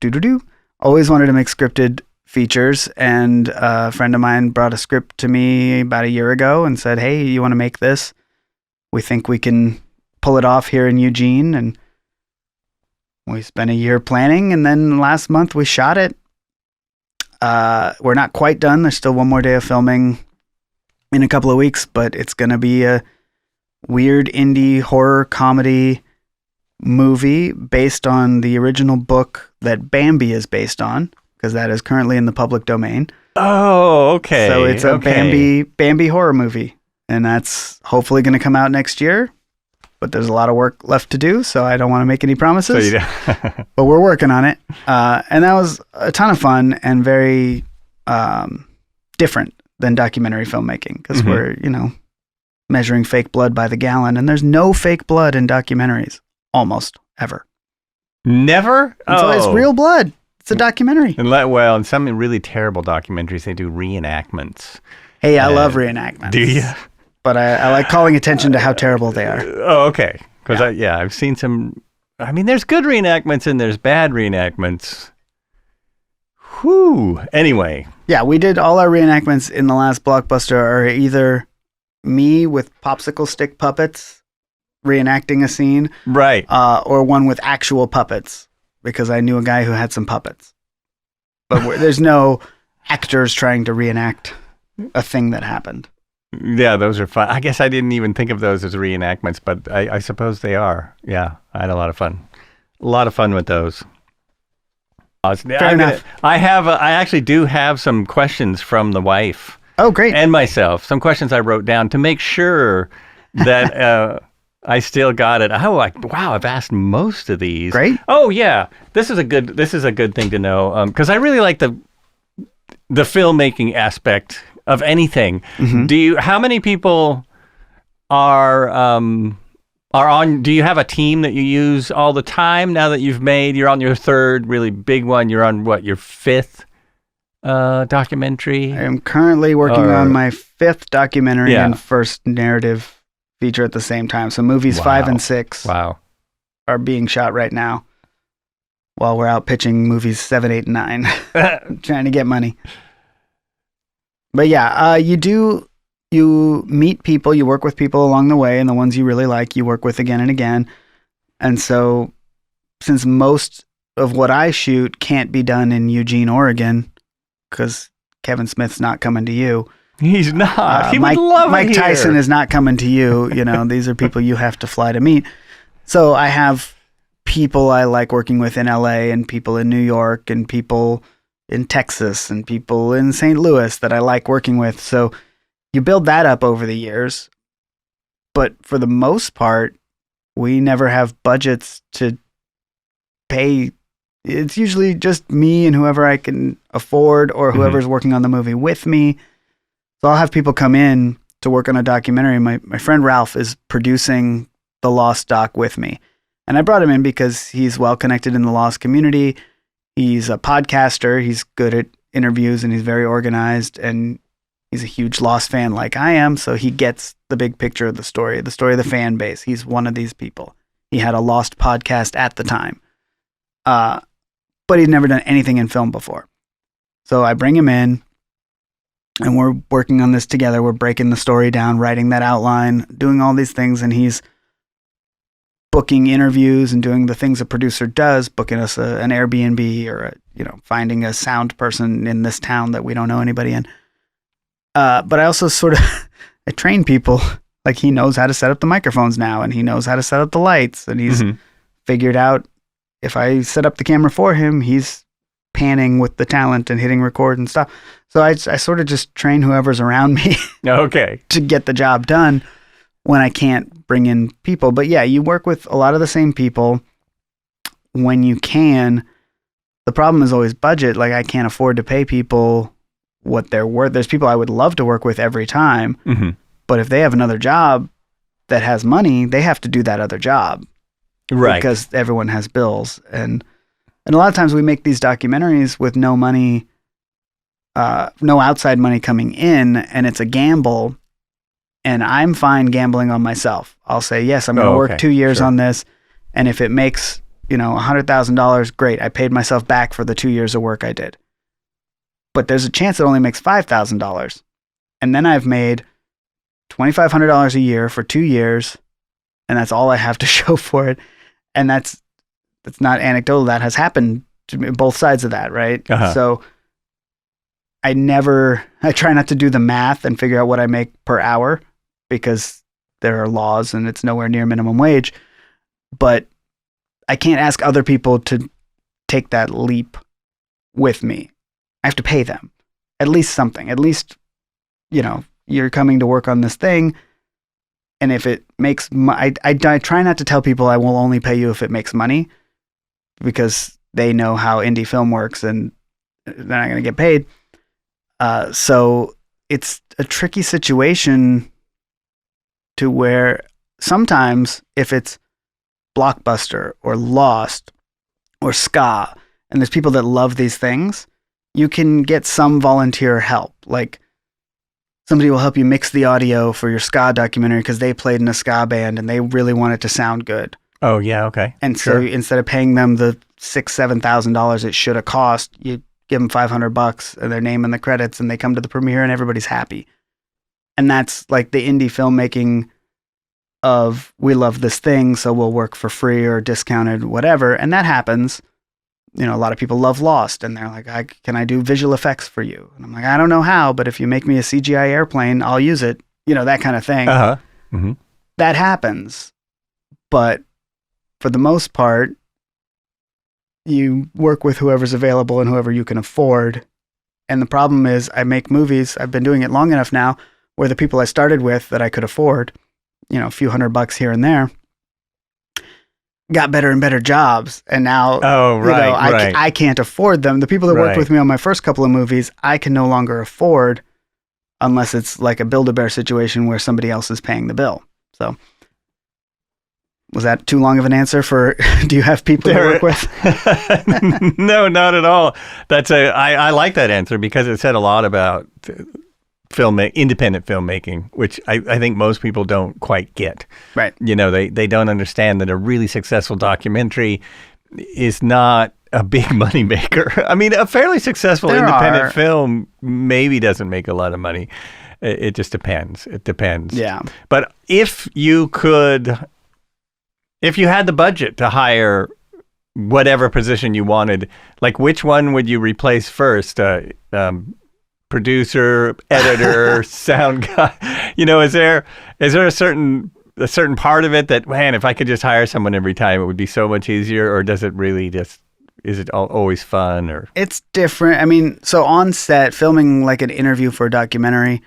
scripted features, and a friend of mine brought a script to me about a year ago and said, "Hey, you want to make this? We think we can pull it off here in Eugene." And we spent a year planning, and then last month we shot it. We're not quite done. There's still one more day of filming in a couple of weeks, but it's going to be a weird indie horror comedy movie based on the original book that Bambi is based on, because that is currently in the public domain. Oh, okay. So it's a Bambi horror movie, and that's hopefully going to come out next year. But there's a lot of work left to do, so I don't want to make any promises. But we're working on it. And that was a ton of fun and very different than documentary filmmaking, because we're, measuring fake blood by the gallon, and there's no fake blood in documentaries, almost ever. Never? So it's real blood. It's a documentary. In some really terrible documentaries, they do reenactments. Hey, I love reenactments. Do you? But I like calling attention to how terrible they are. Oh, okay. Because I've seen some. There's good reenactments and there's bad reenactments. Whew. Anyway. Yeah, we did all our reenactments in the Last Blockbuster are either me with popsicle stick puppets reenacting a scene, right, or one with actual puppets, because I knew a guy who had some puppets. But there's no actors trying to reenact a thing that happened. Yeah, those are fun. I guess I didn't even think of those as reenactments, but I suppose they are. Yeah, I had a lot of fun. A lot of fun with those. Fair enough. I actually do have some questions from the wife. Oh, great. And myself. Some questions I wrote down to make sure that I still got it. Wow, I've asked most of these. Great. Oh yeah, this is a good thing to know because I really like the filmmaking aspect of anything. Mm-hmm. How many people are on? Do you have a team that you use all the time now that you're on your third really big one? You're on your fifth documentary? I am currently working on my fifth documentary and first narrative feature at the same time. So movies 5 and 6 are being shot right now while we're out pitching movies 7, 8, and 9, trying to get money. But yeah, you meet people, you work with people along the way, and the ones you really like, you work with again and again. And so since most of what I shoot can't be done in Eugene, Oregon, because Kevin Smith's not coming to you. He's not. He would love it Mike here. Tyson is not coming to you. You know, these are people you have to fly to meet. So I have people I like working with in LA and people in New York and people in Texas and people in St. Louis that I like working with. So you build that up over the years. But for the most part, we never have budgets to pay. It's usually just me and whoever I can afford or whoever's working on the movie with me. So I'll have people come in to work on a documentary. My friend Ralph is producing the Lost doc with me. And I brought him in because he's well connected in the Lost community. He's a podcaster. He's good at interviews and he's very organized. And he's a huge Lost fan like I am. So he gets the big picture of the story of the fan base. He's one of these people. He had a Lost podcast at the time. But he'd never done anything in film before. So I bring him in. And we're working on this together. We're breaking the story down, writing that outline, doing all these things. And he's booking interviews and doing the things a producer does, booking us an Airbnb or finding a sound person in this town that we don't know anybody in. But I also sort of I train people. Like he knows how to set up the microphones now, and he knows how to set up the lights, and he's figured out if I set up the camera for him, he's panning with the talent and hitting record and stuff. So I sort of just train whoever's around me to get the job done when I can't bring in people. But yeah, you work with a lot of the same people when you can. The problem is always budget. Like I can't afford to pay people what they're worth. There's people I would love to work with every time, but if they have another job that has money, they have to do that other job. Right. Because everyone has bills. And a lot of times we make these documentaries with no money, no outside money coming in, and it's a gamble. And I'm fine gambling on myself. I'll say, yes, I'm going to work 2 years on this. And if it makes, $100,000, great. I paid myself back for the 2 years of work I did. But there's a chance it only makes $5,000. And then I've made $2,500 a year for 2 years. And that's all I have to show for it. And that's not anecdotal. That has happened to me, both sides of that, right? So I try not to do the math and figure out what I make per hour because there are laws and it's nowhere near minimum wage. But I can't ask other people to take that leap with me. I have to pay them at least something. At least, you're coming to work on this thing. And if it makes I try not to tell people I will only pay you if it makes money because they know how indie film works and they're not going to get paid. So it's a tricky situation to where sometimes if it's Blockbuster or Lost or Ska, and there's people that love these things, you can get some volunteer help. Like somebody will help you mix the audio for your ska documentary because they played in a ska band and they really want it to sound good. Oh yeah, okay. And so instead of paying them the $6,000-$7,000 it should have cost, you give them $500 and their name in the credits and they come to the premiere and everybody's happy. And that's like the indie filmmaking of we love this thing, so we'll work for free or discounted, whatever. And that happens. A lot of people love Lost and they're like, can I do visual effects for you? And I'm like, I don't know how, but if you make me a CGI airplane, I'll use it. That kind of thing. That happens. But for the most part, you work with whoever's available and whoever you can afford. And the problem is I make movies. I've been doing it long enough now where the people I started with that I could afford, a few $100 here and there, got better and better jobs. And now, I can't afford them. The people that worked with me on my first couple of movies, I can no longer afford unless it's like a Build-A-Bear situation where somebody else is paying the bill. So was that too long of an answer for, do you have people to work with? No, not at all. I like that answer because it said a lot about independent filmmaking, which I think most people don't quite get. Right. They don't understand that a really successful documentary is not a big money maker. I mean, a fairly successful independent film maybe doesn't make a lot of money. It just depends. It depends. Yeah. But if you had the budget to hire whatever position you wanted, like which one would you replace first? Producer, editor, sound guy. Is there a certain part of it that, man, if I could just hire someone every time, it would be so much easier? Or does it really is it always fun? Or it's different. I mean, so on set, filming like an interview for a documentary,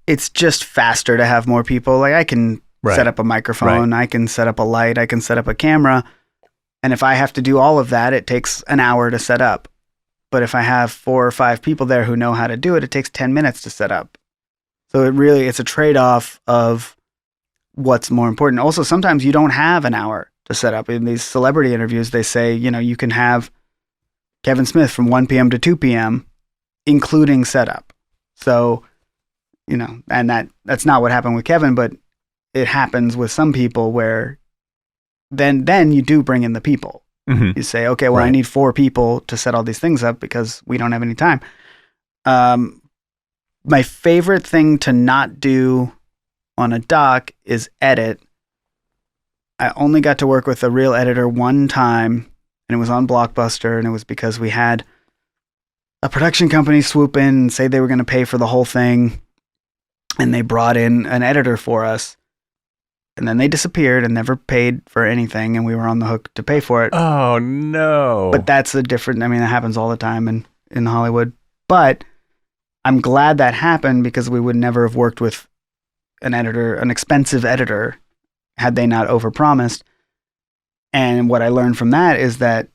it's just faster to have more people. Like I can set up a microphone, I can set up a light, I can set up a camera. And if I have to do all of that, it takes an hour to set up. But if I have 4 or 5 people there who know how to do it, it takes 10 minutes to set up. So it's a trade-off of what's more important. Also, sometimes you don't have an hour to set up. In these celebrity interviews, they say, you can have Kevin Smith from 1 p.m. to 2 p.m., including setup. So, and that's not what happened with Kevin, but it happens with some people where then you do bring in the people. Mm-hmm. You say, okay, well, I need 4 people to set all these things up because we don't have any time. My favorite thing to not do on a doc is edit. I only got to work with a real editor one time, and it was on Blockbuster, and it was because we had a production company swoop in and say they were going to pay for the whole thing, and they brought in an editor for us. And then they disappeared and never paid for anything, and we were on the hook to pay for it. Oh, no. But that's it happens all the time in Hollywood. But I'm glad that happened because we would never have worked with an expensive editor, had they not overpromised. And what I learned from that is that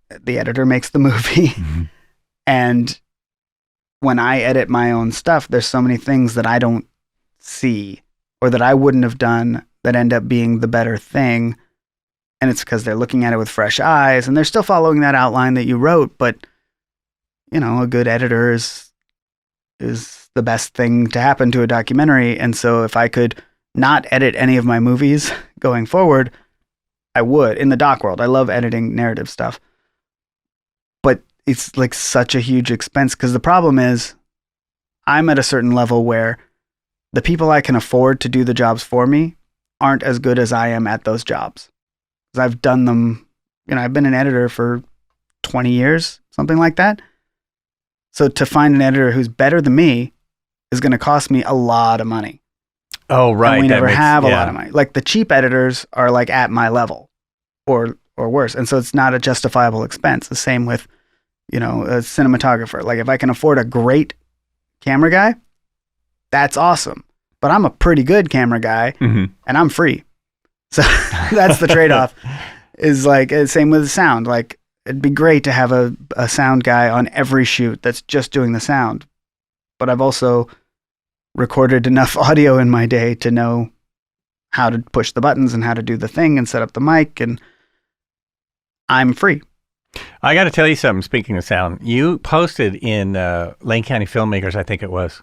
the editor makes the movie. Mm-hmm. And when I edit my own stuff, there's so many things that I don't see or that I wouldn't have done that end up being the better thing. And it's because they're looking at it with fresh eyes and they're still following that outline that you wrote. But, a good editor is the best thing to happen to a documentary. And so if I could not edit any of my movies going forward, I would. In the doc world, I love editing narrative stuff. But it's like such a huge expense because the problem is I'm at a certain level where the people I can afford to do the jobs for me aren't as good as I am at those jobs. Because I've done them, I've been an editor for 20 years, something like that. So to find an editor who's better than me is going to cost me a lot of money. Oh, right. And we never have a lot of money. Like the cheap editors are like at my level or worse. And so it's not a justifiable expense. The same with, a cinematographer. Like if I can afford a great camera guy, that's awesome. But I'm a pretty good camera guy and I'm free. So that's the trade-off is like, same with the sound. Like it'd be great to have a sound guy on every shoot that's just doing the sound. But I've also recorded enough audio in my day to know how to push the buttons and how to do the thing and set up the mic, and I'm free. I got to tell you something, speaking of sound. You posted in Lane County Filmmakers, I think it was,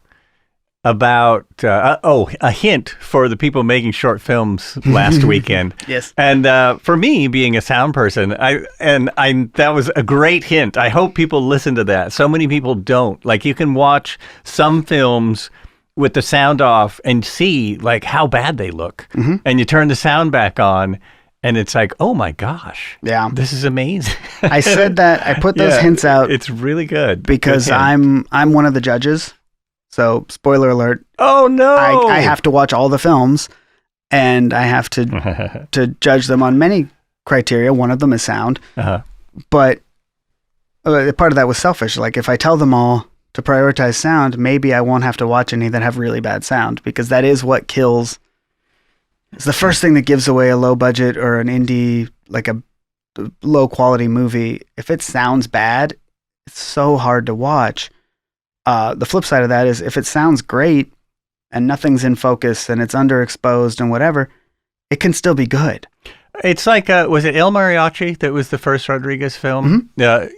about a hint for the people making short films last weekend. Yes. And for me, being a sound person, that was a great hint. I hope people listen to that. So many people don't. Like you can watch some films with the sound off and see like how bad they look. Mm-hmm. And you turn the sound back on and it's like, oh my gosh. Yeah. This is amazing. I said that. I put those hints out. It's really good. Because I'm one of the judges. So, spoiler alert. Oh, no. I have to watch all the films, and I have to judge them on many criteria. One of them is sound. Uh-huh. But part of that was selfish. Like if I tell them all to prioritize sound, maybe I won't have to watch any that have really bad sound, because that is what kills. It's the first thing that gives away a low budget or an indie, like a low quality movie. If it sounds bad, it's so hard to watch. The flip side of that is if it sounds great and nothing's in focus and it's underexposed and whatever, it can still be good. It's like, was it El Mariachi that was the first Rodriguez film?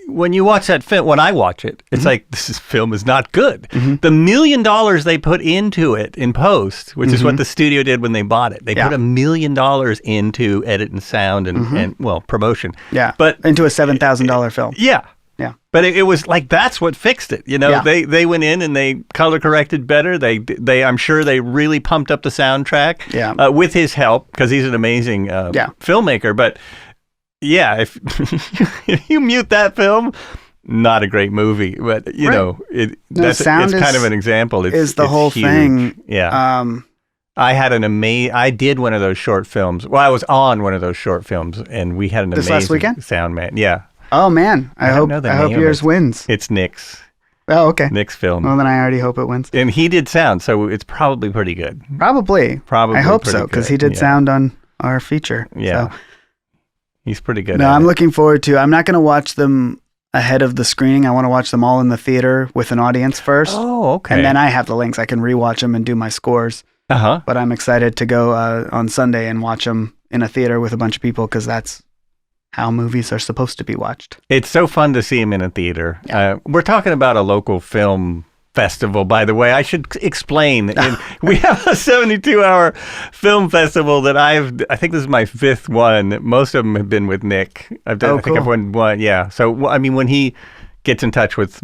When you watch that film, when I watch it, it's like, film is not good. The $1 million they put into it in post, which is what the studio did when they bought it. They put $1 million into edit and sound and well, promotion. Yeah, but into a $7,000 film. Yeah. Yeah. But it was like, that's what fixed it. You know, they went in and they color corrected better. They I'm sure they really pumped up the soundtrack with his help, because he's an amazing filmmaker. But yeah, if you mute that film, not a great movie. But you know, it's kind of an example. It's the whole huge thing. Yeah. I had I did one of those short films. Well, I was on one of those short films, and we had an amazing last weekend? sound man. Yeah. Oh man, I hope yours wins. It's Nick's. Oh, okay. Nick's film. Well, then I already hope it wins. And he did sound, so it's probably pretty good. Probably. I hope so, because he did sound on our feature. Yeah. So. He's pretty good. No, I'm looking forward to. I'm not going to watch them ahead of the screening. I want to watch them all in the theater with an audience first. Oh, okay. And then I have the links. I can rewatch them and do my scores. But I'm excited to go on Sunday and watch them in a theater with a bunch of people, because that's how movies are supposed to be watched. It's so fun to see him in a theater. Yeah. We're talking about a local film festival, by the way. I should explain. We have a 72-hour film festival that I think this is my 5th one. Most of them have been with Nick. I think I've won one. Yeah. So, I mean, when he gets in touch with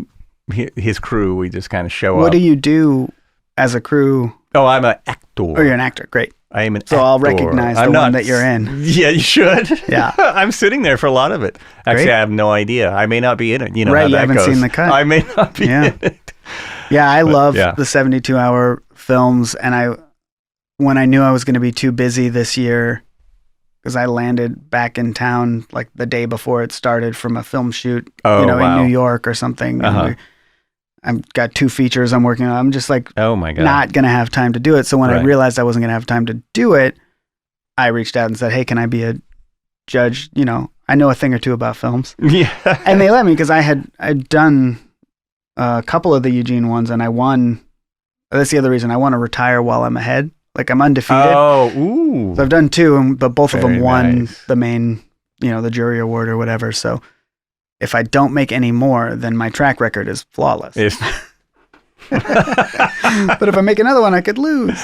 his crew, we just kind of show up. What do you do as a crew? Oh, I'm an actor. Oh, you're an actor. Great. I am an actor. So I'll recognize the one that you're in. Yeah, you should. Yeah. I'm sitting there for a lot of it. Actually, I have no idea. I may not be in it. You know how that you haven't goes. Seen the cut. I may not be in it. Yeah, I love the 72-hour films. And when I knew I was going to be too busy this year, because I landed back in town like the day before it started from a film shoot, in New York or something. I've got 2 features I'm working on. I'm just like, oh my God, not going to have time to do it. So when I realized I wasn't going to have time to do it, I reached out and said, hey, can I be a judge? You know, I know a thing or two about films. Yeah. And they let me, because I'd done a couple of the Eugene ones, and I won. That's the other reason. I want to retire while I'm ahead. Like, I'm undefeated. Oh, ooh. So I've done 2, but both of them won the main, the jury award or whatever. So if I don't make any more, then my track record is flawless. But if I make another one, I could lose.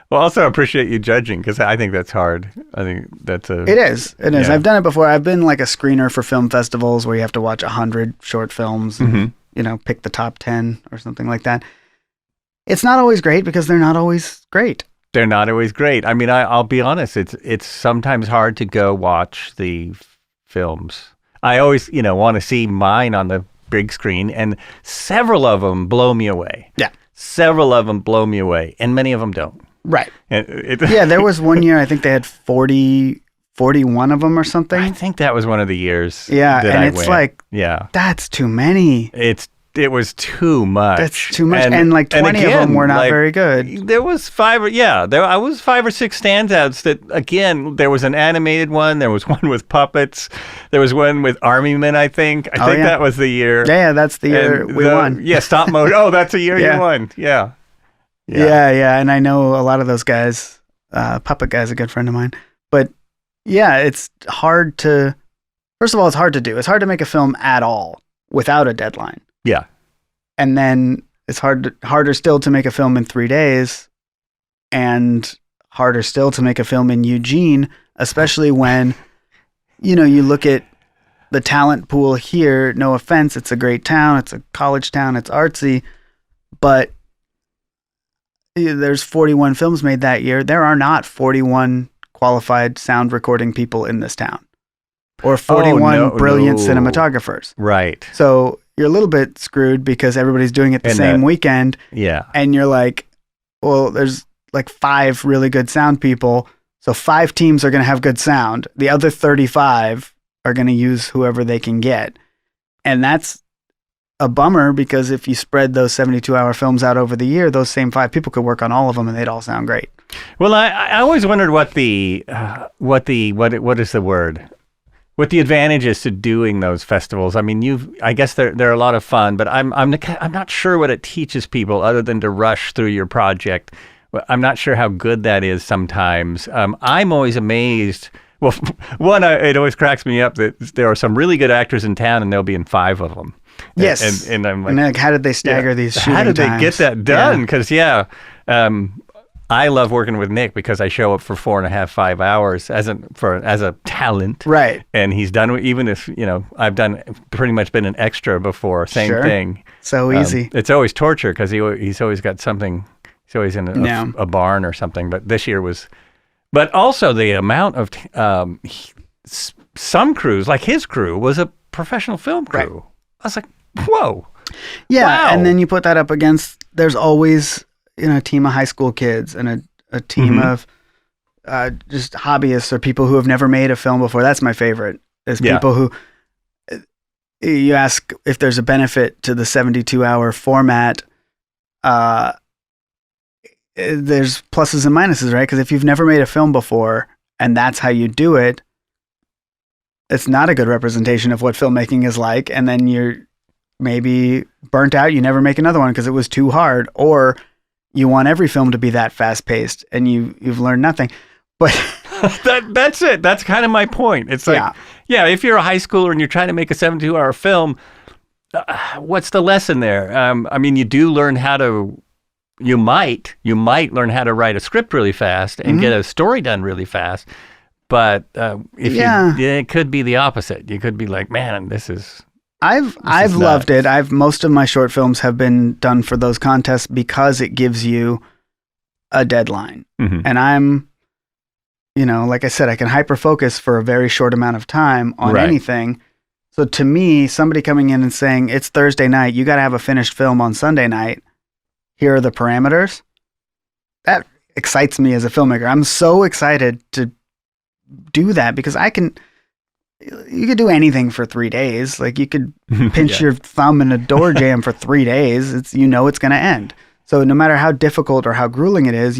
Well, also appreciate you judging, because I think that's hard. I think that's It is. It is. I've done it before. I've been like a screener for film festivals where you have to watch 100 short films and, pick the top 10 or something like that. It's not always great, because they're not always great. They're not always great. I mean, I'll be honest. It's sometimes hard to go watch the films. I always, want to see mine on the big screen, and several of them blow me away. Yeah. Several of them blow me away, and many of them don't. Right. Yeah, there was one year, I think they had 41 of them or something. I think that was one of the years. Yeah, and it's like, that's too many. It was too much. That's too much. And like 20 of them were not very good. There was 5 or 6 standouts that, again, there was an animated one. There was one with puppets. There was one with army men, I think. I think that was the year. Yeah, that's the year we won. Yeah, stop motion. Oh, that's the year you won. Yeah. And I know a lot of those guys. Puppet Guy's a good friend of mine. But yeah, it's hard to, first of all, it's hard to do. It's hard to make a film at all without a deadline. Yeah. And then it's harder still to make a film in 3 days, and harder still to make a film in Eugene, especially when, you look at the talent pool here. No offense, it's a great town. It's a college town. It's artsy, but there's 41 films made that year. There are not 41 qualified sound recording people in this town, or 41 brilliant cinematographers. Right. So you're a little bit screwed, because everybody's doing it the same weekend. Yeah. And you're like, well, there's like 5 really good sound people, So 5 teams are going to have good sound. The other 35 are going to use whoever they can get. And that's a bummer because if you spread those 72-hour films out over the year, those same 5 people could work on all of them and they'd all sound great. Well, I always wondered what is the word? What the advantage is to doing those festivals. I mean, I guess they're a lot of fun, but I'm not sure what it teaches people other than to rush through your project. I'm not sure how good that is sometimes. I'm always amazed. Well, one, it always cracks me up that there are some really good actors in town and they'll be in 5 of them. Yes. And I'm like, how did they stagger these shooting how did they times? get that done? Because, I love working with Nick because I show up for 4.5, 5 hours as a talent. Right. And he's done, even if, I've pretty much been an extra before, same thing. So easy. It's always torture because he's always got something, he's always in a barn or something. But this year but also the amount of, some crews, like his crew, was a professional film crew. Right. I was like, whoa. Yeah. Wow. And then you put that up against, there's always, a team of high school kids and a team of just hobbyists or people who have never made a film before. That's my favorite, is people who, you ask if there's a benefit to the 72-hour format. There's pluses and minuses, right? Because if you've never made a film before and that's how you do it, it's not a good representation of what filmmaking is like. And then you're maybe burnt out. You never make another one because it was too hard, or you want every film to be that fast paced and you've learned nothing. But that's it. That's kind of my point. It's like, if you're a high schooler and you're trying to make a 72-hour film, what's the lesson there? I mean, you do learn you might learn how to write a script really fast and get a story done really fast. But it could be the opposite. You could be like, man, this is I've loved it. Most of my short films have been done for those contests because it gives you a deadline. Mm-hmm. And I'm, like I said, I can hyper focus for a very short amount of time on anything. So to me, somebody coming in and saying, it's Thursday night, you got to have a finished film on Sunday night. Here are the parameters. That excites me as a filmmaker. I'm so excited to do that because you could do anything for 3 days. Like you could pinch your thumb in a door jamb for 3 days. It's going to end. So no matter how difficult or how grueling it is,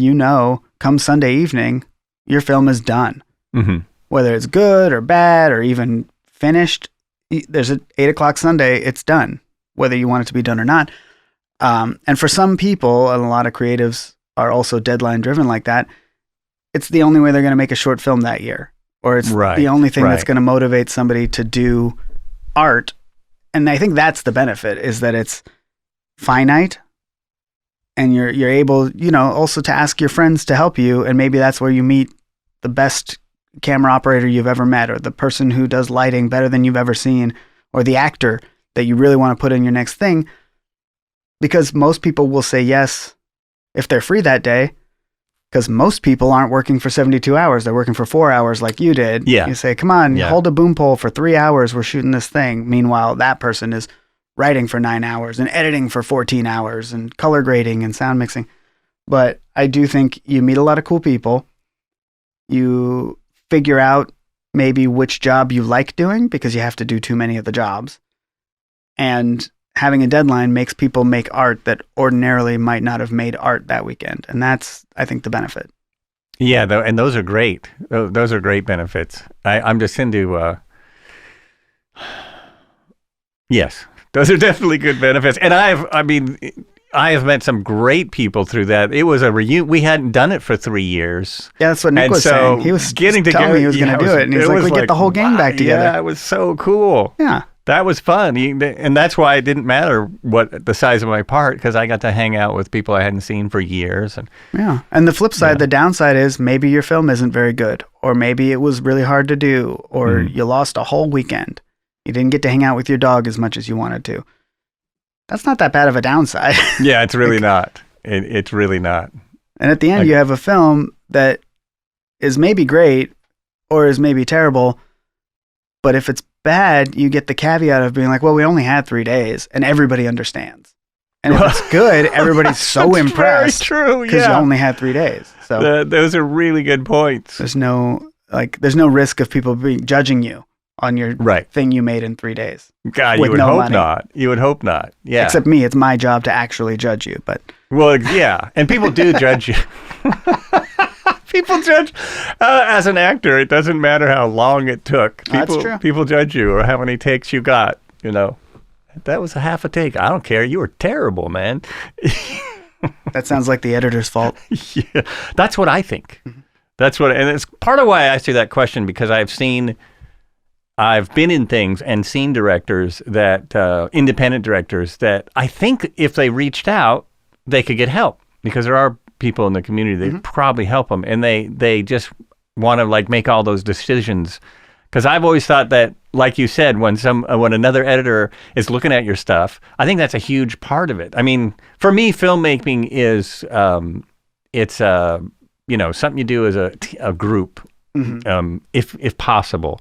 come Sunday evening, your film is done. Mm-hmm. Whether it's good or bad or even finished, there's an 8:00 Sunday, it's done, whether you want it to be done or not. And for some people, and a lot of creatives are also deadline driven like that, it's the only way they're going to make a short film that year. Or it's the only thing that's going to motivate somebody to do art. And I think that's the benefit, is that it's finite and you're able, also to ask your friends to help you. And maybe that's where you meet the best camera operator you've ever met, or the person who does lighting better than you've ever seen, or the actor that you really want to put in your next thing. Because most people will say yes if they're free that day. Because most people aren't working for 72 hours. They're working for 4 hours like you did. Yeah. You say, come on, hold a boom pole for 3 hours. We're shooting this thing. Meanwhile, that person is writing for 9 hours and editing for 14 hours and color grading and sound mixing. But I do think you meet a lot of cool people. You figure out maybe which job you like doing because you have to do too many of the jobs. And having a deadline makes people make art that ordinarily might not have made art that weekend. And that's, I think, the benefit. Yeah, and those are great. Those are great benefits. I'm just into, yes, those are definitely good benefits. And I have met some great people through that. It was a reunion. We hadn't done it for 3 years. Yeah, that's what Nick was saying. He was telling me he was going to do it. And he was like, we get the whole gang back together. Yeah, it was so cool. Yeah. That was fun. And that's why it didn't matter what the size of my part, because I got to hang out with people I hadn't seen for years. And the flip side, the downside is maybe your film isn't very good, or maybe it was really hard to do, or you lost a whole weekend. You didn't get to hang out with your dog as much as you wanted to. That's not that bad of a downside. Yeah, it's really not. It's really not. And at the end, you have a film that is maybe great or is maybe terrible, but if it's bad, you get the caveat of being like, well, we only had 3 days, and everybody understands. And if it's good, everybody's so impressed. Very true, because you only had 3 days. So those are really good points. there's no risk of people judging you on your thing you made in 3 days. God, you would hope not. You would hope not. Yeah. Except me, it's my job to actually judge you. But and people do judge you. People judge as an actor. It doesn't matter how long it took. That's true. People judge you or how many takes you got. That was a half a take. I don't care. You were terrible, man. That sounds like the editor's fault. Yeah, that's what I think. Mm-hmm. And it's part of why I asked you that question, because I've been in things and seen directors independent directors that I think if they reached out, they could get help, because there are people in the community that probably help them, and they just want to make all those decisions. Because I've always thought that, like you said, when another editor is looking at your stuff, I think that's a huge part of it. I mean, for me, filmmaking is it's something you do as a group, if possible.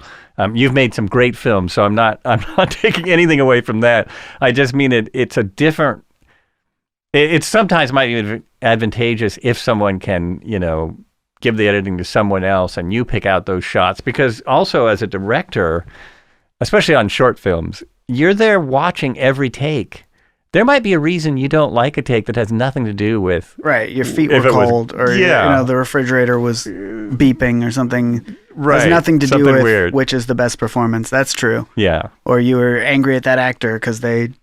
You've made some great films, so I'm not taking anything away from that. I just mean it's a different. It sometimes might be advantageous if someone can, give the editing to someone else and you pick out those shots, because also as a director, especially on short films, you're there watching every take. There might be a reason you don't like a take that has nothing to do with your feet were cold, or the refrigerator was beeping or something. Right, has nothing to do with weird. Which is the best performance. That's true. Yeah, or you were angry at that actor because they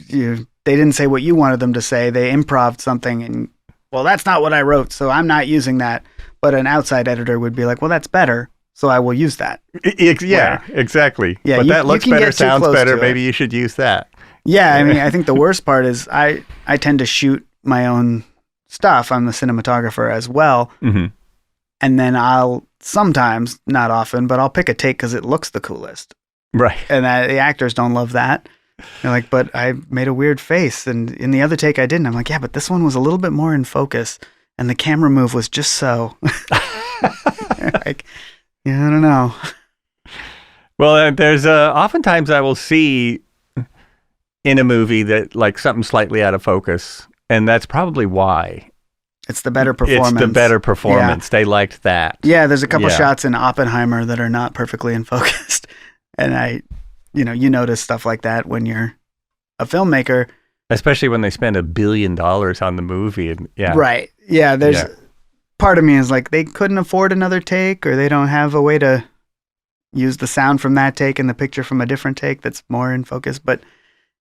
didn't say what you wanted them to say. They improv'd something, and that's not what I wrote, so I'm not using that. But an outside editor would be like, well, that's better, so I will use that. Exactly. Yeah, but that looks better, sounds better. Maybe you should use that. Yeah, I mean, I think the worst part is I tend to shoot my own stuff. I'm the cinematographer as well. Mm-hmm. And then I'll sometimes, not often, but I'll pick a take because it looks the coolest. Right. And the actors don't love that. They're like, but I made a weird face. And in the other take I didn't. I'm like, yeah, but this one was a little bit more in focus. And the camera move was just so. I don't know. Well, there's oftentimes I will see in a movie that something slightly out of focus, and that's probably why. It's the better performance. It's the better performance. Yeah. They liked that. Yeah, there's a couple shots in Oppenheimer that are not perfectly in focus, and you notice stuff like that when you're a filmmaker. Especially when they spend $1 billion on the movie. And, right. Yeah, there's part of me is like, they couldn't afford another take, or they don't have a way to use the sound from that take and the picture from a different take that's more in focus. But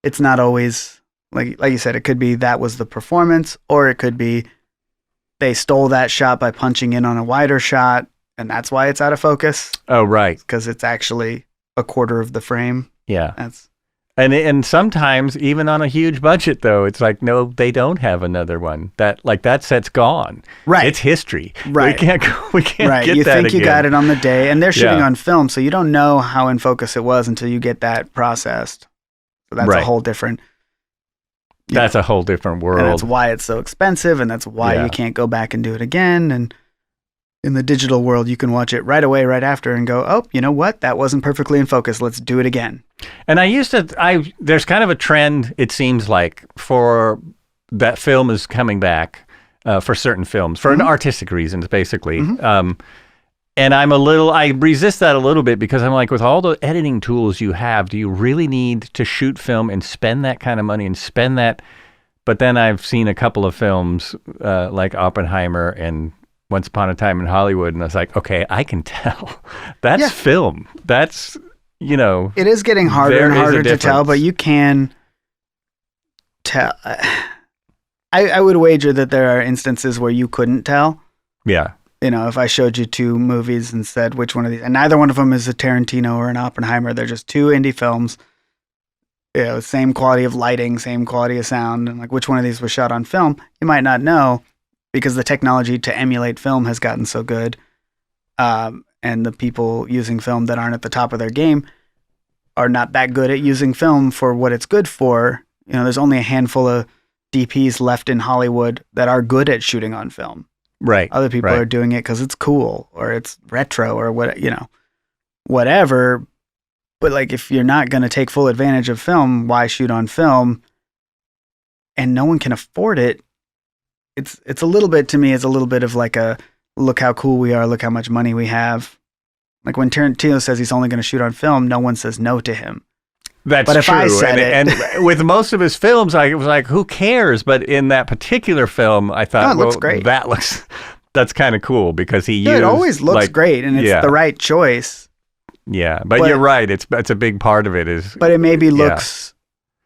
it's not always, like you said, it could be that was the performance, or it could be they stole that shot by punching in on a wider shot, and that's why it's out of focus. Oh, right. Because it's actually a quarter of the frame. Yeah. And sometimes even on a huge budget, though, it's like, no, they don't have another one. That set's gone. Right. It's history. Right. We can't get right. You that think again. You got it on the day, and they're shooting on film, so you don't know how in focus it was until you get that processed. So that's a whole different. That's a whole different world. And that's why it's so expensive, and that's why you can't go back and do it again. And in the digital world, you can watch it right away, right after, and go, oh, you know what? That wasn't perfectly in focus. Let's do it again. And there's kind of a trend, it seems like, for that film is coming back for certain films, for artistic reasons, basically. Mm-hmm. And I resist that a little bit, because I'm like, with all the editing tools you have, do you really need to shoot film and spend that kind of money and spend that? But then I've seen a couple of films like Oppenheimer and Once Upon a Time in Hollywood, and I was like, okay, I can tell. That's film. That's, It is getting harder and harder to tell, but you can tell. I would wager that there are instances where you couldn't tell. Yeah. If I showed you two movies and said which one of these, and neither one of them is a Tarantino or an Oppenheimer, they're just two indie films. Same quality of lighting, same quality of sound, and like which one of these was shot on film, you might not know, because the technology to emulate film has gotten so good, and the people using film that aren't at the top of their game are not that good at using film for what it's good for. There's only a handful of DPs left in Hollywood that are good at shooting on film. Right. Other people are doing it because it's cool, or it's retro, or whatever. But like, if you're not going to take full advantage of film, why shoot on film? and no one can afford it, it's a little bit, to me, it's a little bit of like a, look how cool we are, look how much money we have. Like when Tarantino says he's only going to shoot on film, no one says no to him. That's but if true. I said and with most of his films, I was like, who cares? But in that particular film, I thought, it looks great. That's kind of cool because he used... it always looks great, and it's the right choice. Yeah, but you're right. It's a big part of it is... But it maybe looks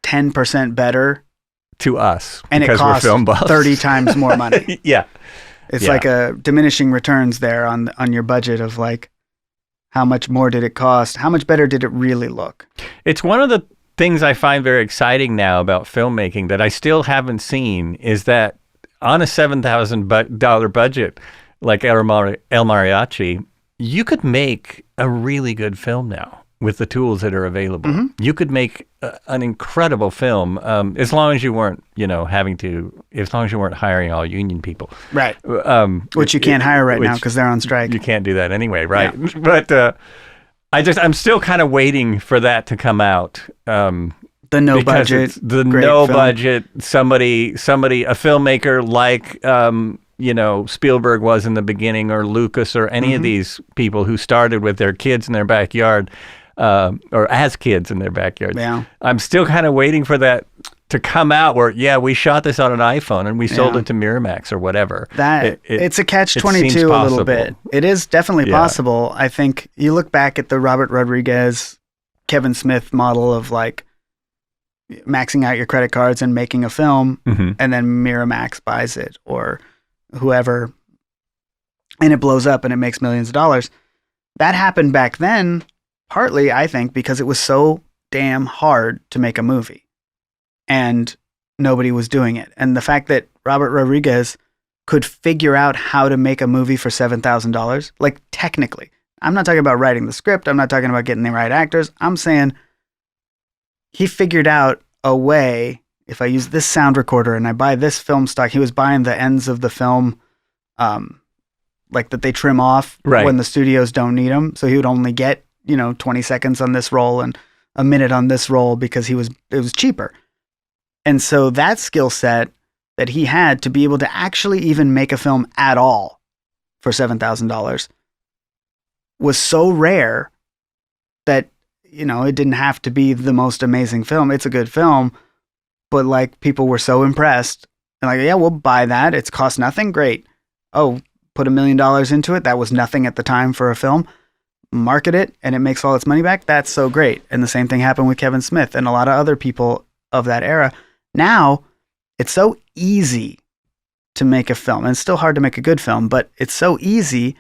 10% better. To us, and because it costs we're film buffs. 30 times more money. Yeah. It's like a diminishing returns there on your budget of like, how much more did it cost? How much better did it really look? It's one of the things I find very exciting now about filmmaking that I still haven't seen is that on a $7,000 budget like El Mariachi, you could make a really good film now with the tools that are available. Mm-hmm. You could make an incredible film as long as you weren't, as long as you weren't hiring all union people. Right. Which you can't hire right now because they're on strike. You can't do that anyway, right? Yeah. But I'm still kind of waiting for that to come out. The no budget. Budget. Somebody, a filmmaker like Spielberg was in the beginning, or Lucas, or any of these people who started with their kids in their backyard. Or as kids in their backyard. Yeah. I'm still kind of waiting for that to come out where, we shot this on an iPhone and we sold it to Miramax or whatever. It's a catch-22 a little bit. It is definitely possible. I think you look back at the Robert Rodriguez, Kevin Smith model of like maxing out your credit cards and making a film, and then Miramax buys it or whoever, and it blows up and it makes millions of dollars. That happened back then. Partly, I think, because it was so damn hard to make a movie and nobody was doing it. And the fact that Robert Rodriguez could figure out how to make a movie for $7,000, like technically, I'm not talking about writing the script. I'm not talking about getting the right actors. I'm saying he figured out a way, if I use this sound recorder and I buy this film stock, he was buying the ends of the film, like that they trim off when the studios don't need them. So he would only get 20 seconds on this roll and a minute on this roll because it was cheaper. And so that skill set that he had to be able to actually even make a film at all for $7,000 was so rare that, it didn't have to be the most amazing film. It's a good film, but like people were so impressed and like, yeah, we'll buy that. It's cost nothing. Great. Oh, put $1 million into it. That was nothing at the time for a film. Market it and it makes all its money back. That's so great. And the same thing happened with Kevin Smith and a lot of other people of that era. Now it's so easy to make a film, and it's still hard to make a good film, but it's so easy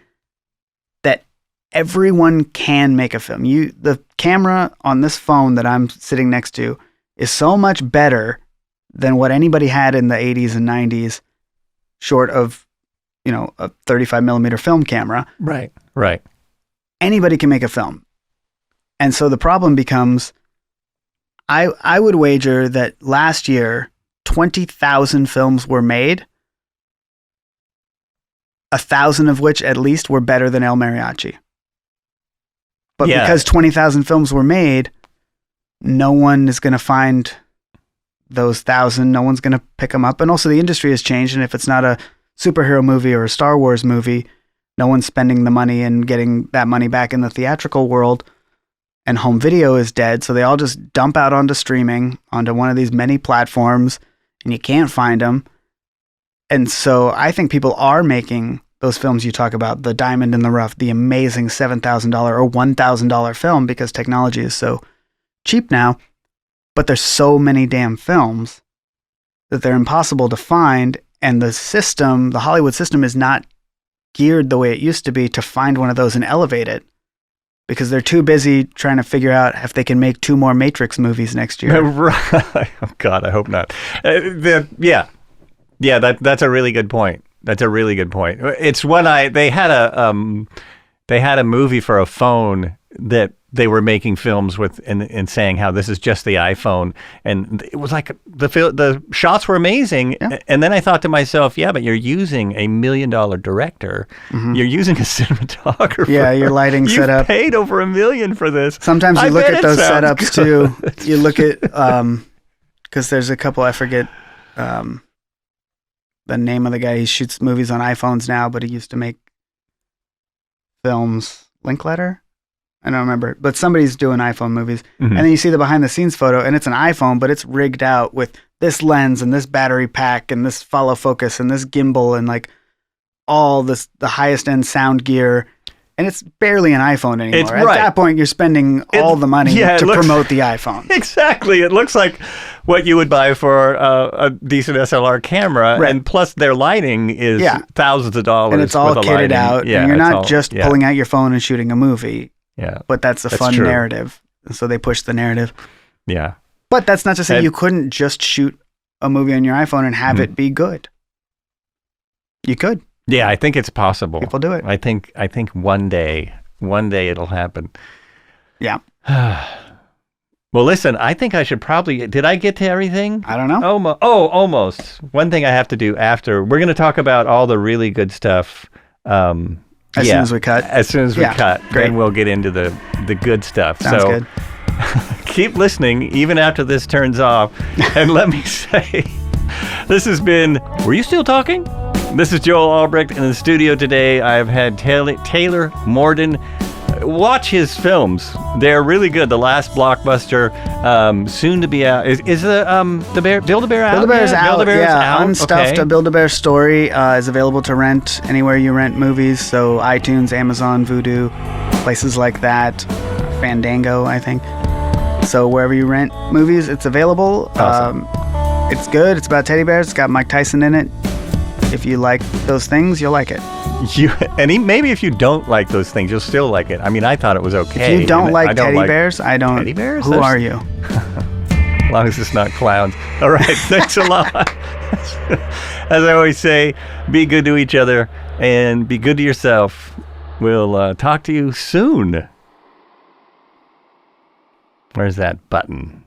that everyone can make a film. The camera on this phone that I'm sitting next to is so much better than what anybody had in the 80s and 90s, short of, a 35 millimeter film camera. Right. Anybody can make a film. And so the problem becomes, I would wager that last year, 20,000 films were made, 1,000 of which at least were better than El Mariachi. But because 20,000 films were made, no one is going to find those 1,000. No one's going to pick them up. And also the industry has changed. And if it's not a superhero movie or a Star Wars movie, no one's spending the money and getting that money back in the theatrical world, and home video is dead. So they all just dump out onto streaming, onto one of these many platforms, and you can't find them. And so I think people are making those films you talk about, the diamond in the rough, the amazing $7,000 or $1,000 film, because technology is so cheap now. But there's so many damn films that they're impossible to find. And the Hollywood system is not geared the way it used to be to find one of those and elevate it, because they're too busy trying to figure out if they can make 2 more Matrix movies next year. Right. Oh God, I hope not. That's a really good point. It's when they had a movie for a phone that they were making films with and saying how this is just the iPhone, and it was like the shots were amazing. And then I thought to myself, but you're using $1 million director, you're using a cinematographer, your lighting setup. You paid over $1 million for this. Sometimes you look at those setups too. You look at because there's a couple, I forget the name of the guy. He shoots movies on iPhones now, but he used to make films. Linkletter? I don't remember. But somebody's doing iPhone movies. Mm-hmm. And then you see the behind the scenes photo, and it's an iPhone, but it's rigged out with this lens and this battery pack and this follow focus and this gimbal and like all this, the highest end sound gear. And it's barely an iPhone anymore. It's At right. that point, you're spending all the money to promote the iPhone. Exactly. It looks like what you would buy for a decent SLR camera. Right. And plus their lighting is thousands of dollars. And it's all with the kitted lighting. out. Yeah, and you're it's not all- just yeah. pulling out your phone and shooting a movie. Yeah. But that's the fun true. narrative. And so they push the narrative. Yeah. But that's not to say And- you couldn't just shoot a movie on your iPhone and have it be good. You could. Yeah, I think it's possible. People do it. I think one day it'll happen. Yeah. Well, listen, I think I should probably, did I get to everything? I don't know. Almost. One thing I have to do after, we're going to talk about all the really good stuff. As soon as we cut. As soon as we cut. Great. Then we'll get into the good stuff. Sounds good. Keep listening even after this turns off. And let me say, this has been, were you still talking? This is Joel Albrecht in the studio today. I've had Taylor Morden. Watch his films. They're really good. The Last Blockbuster, soon to be out. Is the Bear, Build-A-Bear out? Build-A-Bear's out. Build-A-Bear's out. Unstuffed, Okay. A Build-A-Bear story is available to rent anywhere you rent movies. So iTunes, Amazon, Vudu, places like that. Fandango, I think. So wherever you rent movies, it's available. Awesome. It's good. It's about teddy bears. It's got Mike Tyson in it. If you like those things, you'll like it. Maybe if you don't like those things, you'll still like it. I mean, I thought it was okay. If you don't like teddy like bears, I don't. Teddy bears? Who are you? As long as it's not clowns. All right. Thanks a lot. As I always say, be good to each other and be good to yourself. We'll talk to you soon. Where's that button?